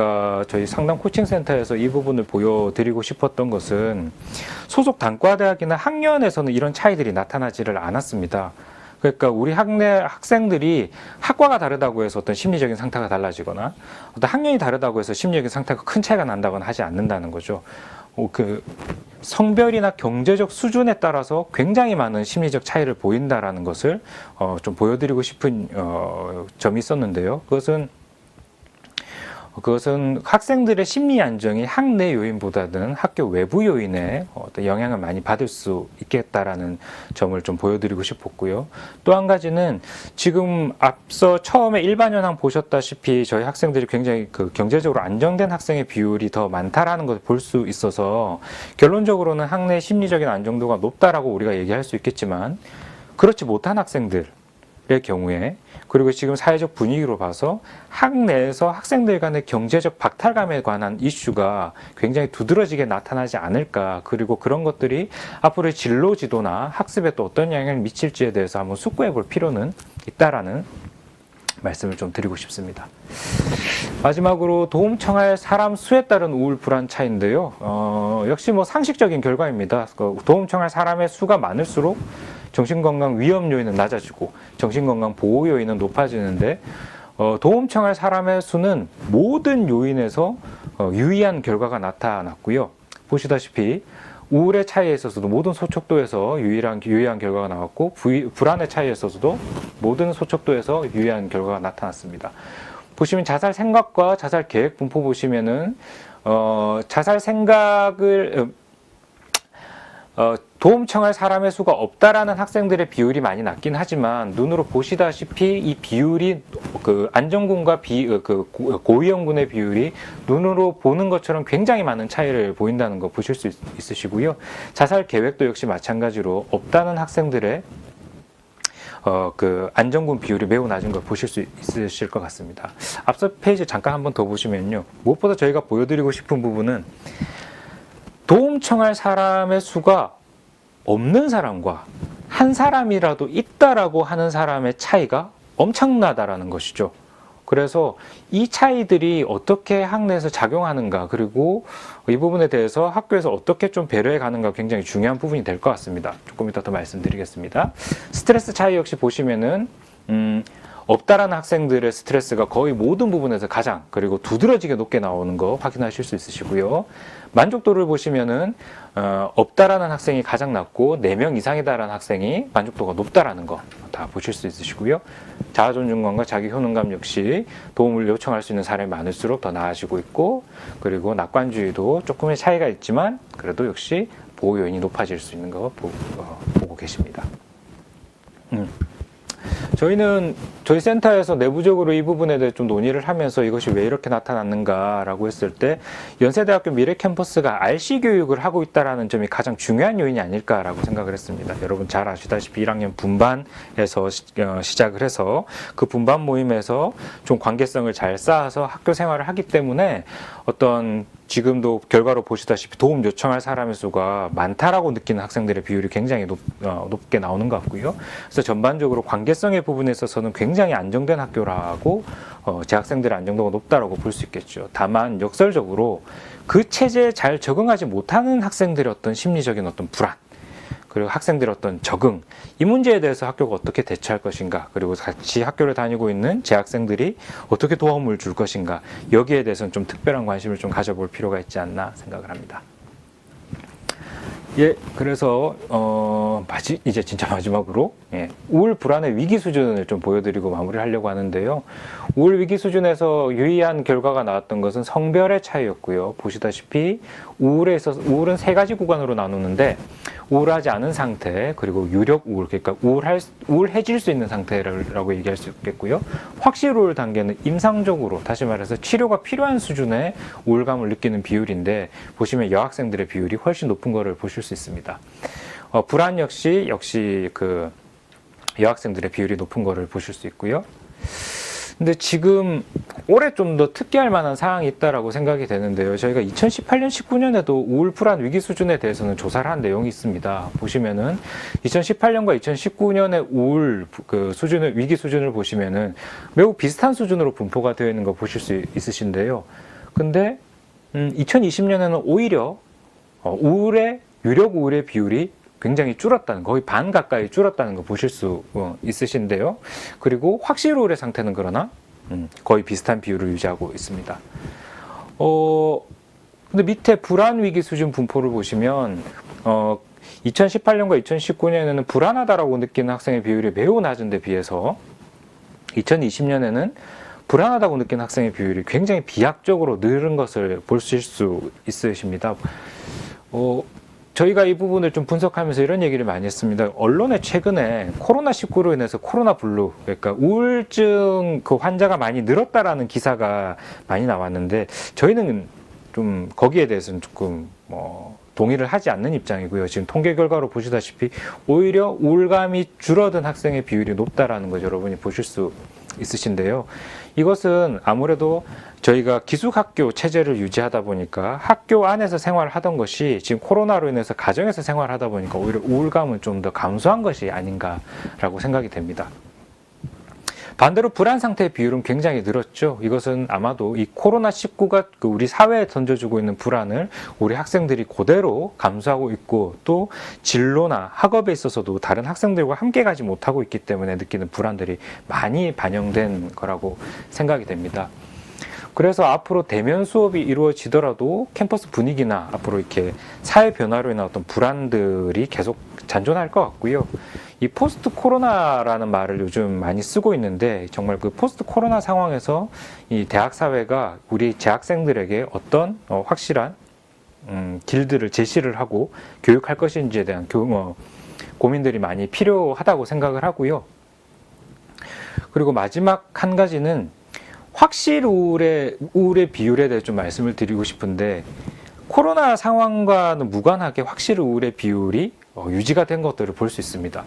상담 코칭센터에서 이 부분을 보여드리고 싶었던 것은 소속 단과대학이나 학년에서는 이런 차이들이 나타나지를 않았습니다. 그러니까 우리 학생들이 학과가 다르다고 해서 어떤 심리적인 상태가 달라지거나 어떤 학년이 다르다고 해서 심리적인 상태가 큰 차이가 난다거나 하지 않는다는 거죠. 그 성별이나 경제적 수준에 따라서 굉장히 많은 심리적 차이를 보인다라는 것을 좀 보여드리고 싶은 점이 있었는데요. 그것은 학생들의 심리 안정이 학내 요인보다는 학교 외부 요인에 어떤 영향을 많이 받을 수 있겠다라는 점을 좀 보여드리고 싶었고요. 또 한 가지는 지금 앞서 처음에 일반 현황 보셨다시피 저희 학생들이 굉장히 그 경제적으로 안정된 학생의 비율이 더 많다라는 것을 볼 수 있어서 결론적으로는 학내 심리적인 안정도가 높다라고 우리가 얘기할 수 있겠지만 그렇지 못한 학생들의 경우에 그리고 지금 사회적 분위기로 봐서 학내에서 학생들 간의 경제적 박탈감에 관한 이슈가 굉장히 두드러지게 나타나지 않을까. 그리고 그런 것들이 앞으로의 진로 지도나 학습에 또 어떤 영향을 미칠지에 대해서 한번 숙고해 볼 필요는 있다라는 말씀을 좀 드리고 싶습니다. 마지막으로 도움 청할 사람 수에 따른 우울 불안 차이인데요. 역시 뭐 상식적인 결과입니다. 도움 청할 사람의 수가 많을수록 정신건강 위험 요인은 낮아지고 정신건강 보호 요인은 높아지는데 도움 청할 사람의 수는 모든 요인에서 유의한 결과가 나타났고요. 보시다시피 우울의 차이에 있어서도 모든 소척도에서 유의한 결과가 나왔고 불안의 차이에 있어서도 모든 소척도에서 유의한 결과가 나타났습니다. 보시면 자살 생각과 자살 계획 분포 보시면은 자살 생각을 도움 청할 사람의 수가 없다라는 학생들의 비율이 많이 낮긴 하지만 눈으로 보시다시피 이 비율이 그 안정군과 고위험군의 비율이 눈으로 보는 것처럼 굉장히 많은 차이를 보인다는 거 보실 수 있으시고요. 자살 계획도 역시 마찬가지로 없다는 학생들의 그 안정군 비율이 매우 낮은 걸 보실 수 있으실 것 같습니다. 앞서 페이지 잠깐 한번 더 보시면요. 무엇보다 저희가 보여드리고 싶은 부분은 도움 청할 사람의 수가 없는 사람과 한 사람이라도 있다라고 하는 사람의 차이가 엄청나다라는 것이죠. 그래서 이 차이들이 어떻게 학내에서 작용하는가 그리고 이 부분에 대해서 학교에서 어떻게 좀 배려해 가는가 굉장히 중요한 부분이 될 것 같습니다. 조금 이따 더 말씀드리겠습니다. 스트레스 차이 역시 보시면은 없다라는 학생들의 스트레스가 거의 모든 부분에서 가장 그리고 두드러지게 높게 나오는 거 확인하실 수 있으시고요. 만족도를 보시면은 없다라는 학생이 가장 낮고 4명 이상이다라는 학생이 만족도가 높다라는 거 다 보실 수 있으시고요. 자아존중감과 자기 효능감 역시 도움을 요청할 수 있는 사람이 많을수록 더 나아지고 있고 그리고 낙관주의도 조금의 차이가 있지만 그래도 역시 보호 요인이 높아질 수 있는 거 보고 계십니다. 저희는 저희 센터에서 내부적으로 이 부분에 대해 좀 논의를 하면서 이것이 왜 이렇게 나타났는가라고 했을 때 연세대학교 미래 캠퍼스가 RC 교육을 하고 있다는 점이 가장 중요한 요인이 아닐까라고 생각을 했습니다. 여러분 잘 아시다시피 1학년 분반에서 시작을 해서 그 분반 모임에서 좀 관계성을 잘 쌓아서 학교 생활을 하기 때문에 어떤 지금도 결과로 보시다시피 도움 요청할 사람의 수가 많다라고 느끼는 학생들의 비율이 굉장히 높게 나오는 것 같고요. 그래서 전반적으로 관계성의 부분에 있어서는 굉장히 안정된 학교라고 재학생들의 안정도가 높다라고 볼 수 있겠죠. 다만 역설적으로 그 체제에 잘 적응하지 못하는 학생들의 어떤 심리적인 어떤 불안, 그리고 학생들의 어떤 적응, 이 문제에 대해서 학교가 어떻게 대처할 것인가, 그리고 같이 학교를 다니고 있는 재학생들이 어떻게 도움을 줄 것인가, 여기에 대해서는 좀 특별한 관심을 좀 가져볼 필요가 있지 않나 생각을 합니다. 예, 그래서 이제 진짜 마지막으로 우울 불안의 위기 수준을 좀 보여드리고 마무리를 하려고 하는데요. 우울 위기 수준에서 유의한 결과가 나왔던 것은 성별의 차이였고요. 보시다시피 우울은 세 가지 구간으로 나누는데 우울하지 않은 상태, 그리고 유력 우울, 그러니까 우울해질 수 있는 상태라고 얘기할 수 있겠고요. 확실 우울 단계는 임상적으로, 다시 말해서 치료가 필요한 수준의 우울감을 느끼는 비율인데 보시면 여학생들의 비율이 훨씬 높은 거를 보실 수 있습니다. 불안 역시 그 여학생들의 비율이 높은 거를 보실 수 있고요. 근데 지금 올해 좀 더 특기할 만한 사항이 있다라고 생각이 되는데요. 저희가 2018년, 19년에도 우울 불안 위기 수준에 대해서는 조사를 한 내용이 있습니다. 보시면은 2018년과 2019년의 우울 그 수준을, 위기 수준을 보시면은 매우 비슷한 수준으로 분포가 되어 있는 거 보실 수 있으신데요. 근데 2020년에는 오히려 유력 우울의 비율이 굉장히 줄었다는, 거의 반 가까이 줄었다는 거 보실 수 있으신데요. 그리고 확실 우울의 상태는 그러나 거의 비슷한 비율을 유지하고 있습니다. 근데 밑에 불안 위기 수준 분포를 보시면 2018년과 2019년에는 불안하다라고 느끼는 학생의 비율이 매우 낮은 데 비해서 2020년에는 불안하다고 느끼는 학생의 비율이 굉장히 비약적으로 늘은 것을 보실 수 있으십니다. 저희가 이 부분을 좀 분석하면서 이런 얘기를 많이 했습니다. 언론에 최근에 코로나19로 인해서 코로나 블루, 그러니까 우울증 그 환자가 많이 늘었다라는 기사가 많이 나왔는데 저희는 좀 거기에 대해서는 조금 동의를 하지 않는 입장이고요. 지금 통계 결과로 보시다시피 오히려 우울감이 줄어든 학생의 비율이 높다라는 거 여러분이 보실 수 있으신데요. 이것은 아무래도 저희가 기숙학교 체제를 유지하다 보니까 학교 안에서 생활하던 것이 지금 코로나로 인해서 가정에서 생활하다 보니까 오히려 우울감은 좀 더 감소한 것이 아닌가라고 생각이 됩니다. 반대로 불안 상태의 비율은 굉장히 늘었죠. 이것은 아마도 이 코로나19가 우리 사회에 던져주고 있는 불안을 우리 학생들이 그대로 감수하고 있고, 또 진로나 학업에 있어서도 다른 학생들과 함께 가지 못하고 있기 때문에 느끼는 불안들이 많이 반영된 거라고 생각이 됩니다. 그래서 앞으로 대면 수업이 이루어지더라도 캠퍼스 분위기나 앞으로 이렇게 사회 변화로 인한 어떤 불안들이 계속 잔존할 것 같고요. 이 포스트 코로나라는 말을 요즘 많이 쓰고 있는데 정말 그 포스트 코로나 상황에서 이 대학 사회가 우리 재학생들에게 어떤 확실한 길들을 제시를 하고 교육할 것인지에 대한 고민들이 많이 필요하다고 생각을 하고요. 그리고 마지막 한 가지는 확실 우울의 비율에 대해 좀 말씀을 드리고 싶은데, 코로나 상황과는 무관하게 확실 우울의 비율이 유지가 된 것들을 볼 수 있습니다.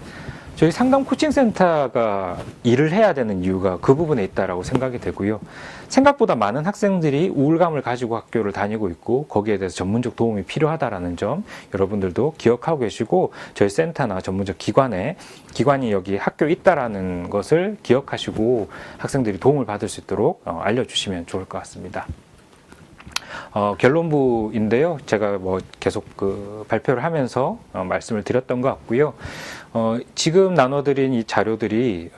저희 상담 코칭센터가 일을 해야 되는 이유가 그 부분에 있다라고 생각이 되고요. 생각보다 많은 학생들이 우울감을 가지고 학교를 다니고 있고 거기에 대해서 전문적 도움이 필요하다라는 점 여러분들도 기억하고 계시고, 저희 센터나 전문적 기관이 여기 학교에 있다라는 것을 기억하시고 학생들이 도움을 받을 수 있도록 알려주시면 좋을 것 같습니다. 결론부인데요. 제가 계속 발표를 하면서 말씀을 드렸던 것 같고요. 지금 나눠드린 이 자료들이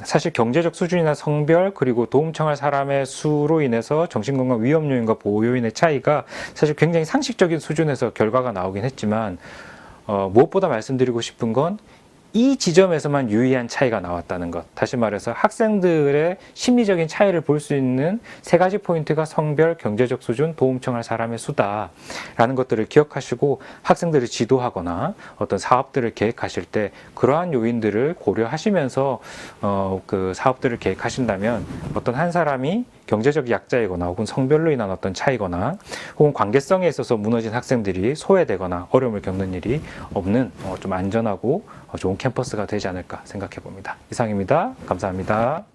사실 경제적 수준이나 성별, 그리고 도움 청할 사람의 수로 인해서 정신건강 위험 요인과 보호 요인의 차이가 사실 굉장히 상식적인 수준에서 결과가 나오긴 했지만 무엇보다 말씀드리고 싶은 건 이 지점에서만 유의한 차이가 나왔다는 것. 다시 말해서 학생들의 심리적인 차이를 볼 수 있는 세 가지 포인트가 성별, 경제적 수준, 도움 청할 사람의 수다라는 것들을 기억하시고 학생들을 지도하거나 어떤 사업들을 계획하실 때 그러한 요인들을 고려하시면서 그 사업들을 계획하신다면 어떤 한 사람이 경제적 약자이거나 혹은 성별로 인한 어떤 차이거나 혹은 관계성에 있어서 무너진 학생들이 소외되거나 어려움을 겪는 일이 없는 좀 안전하고 좋은 캠퍼스가 되지 않을까 생각해 봅니다. 이상입니다. 감사합니다.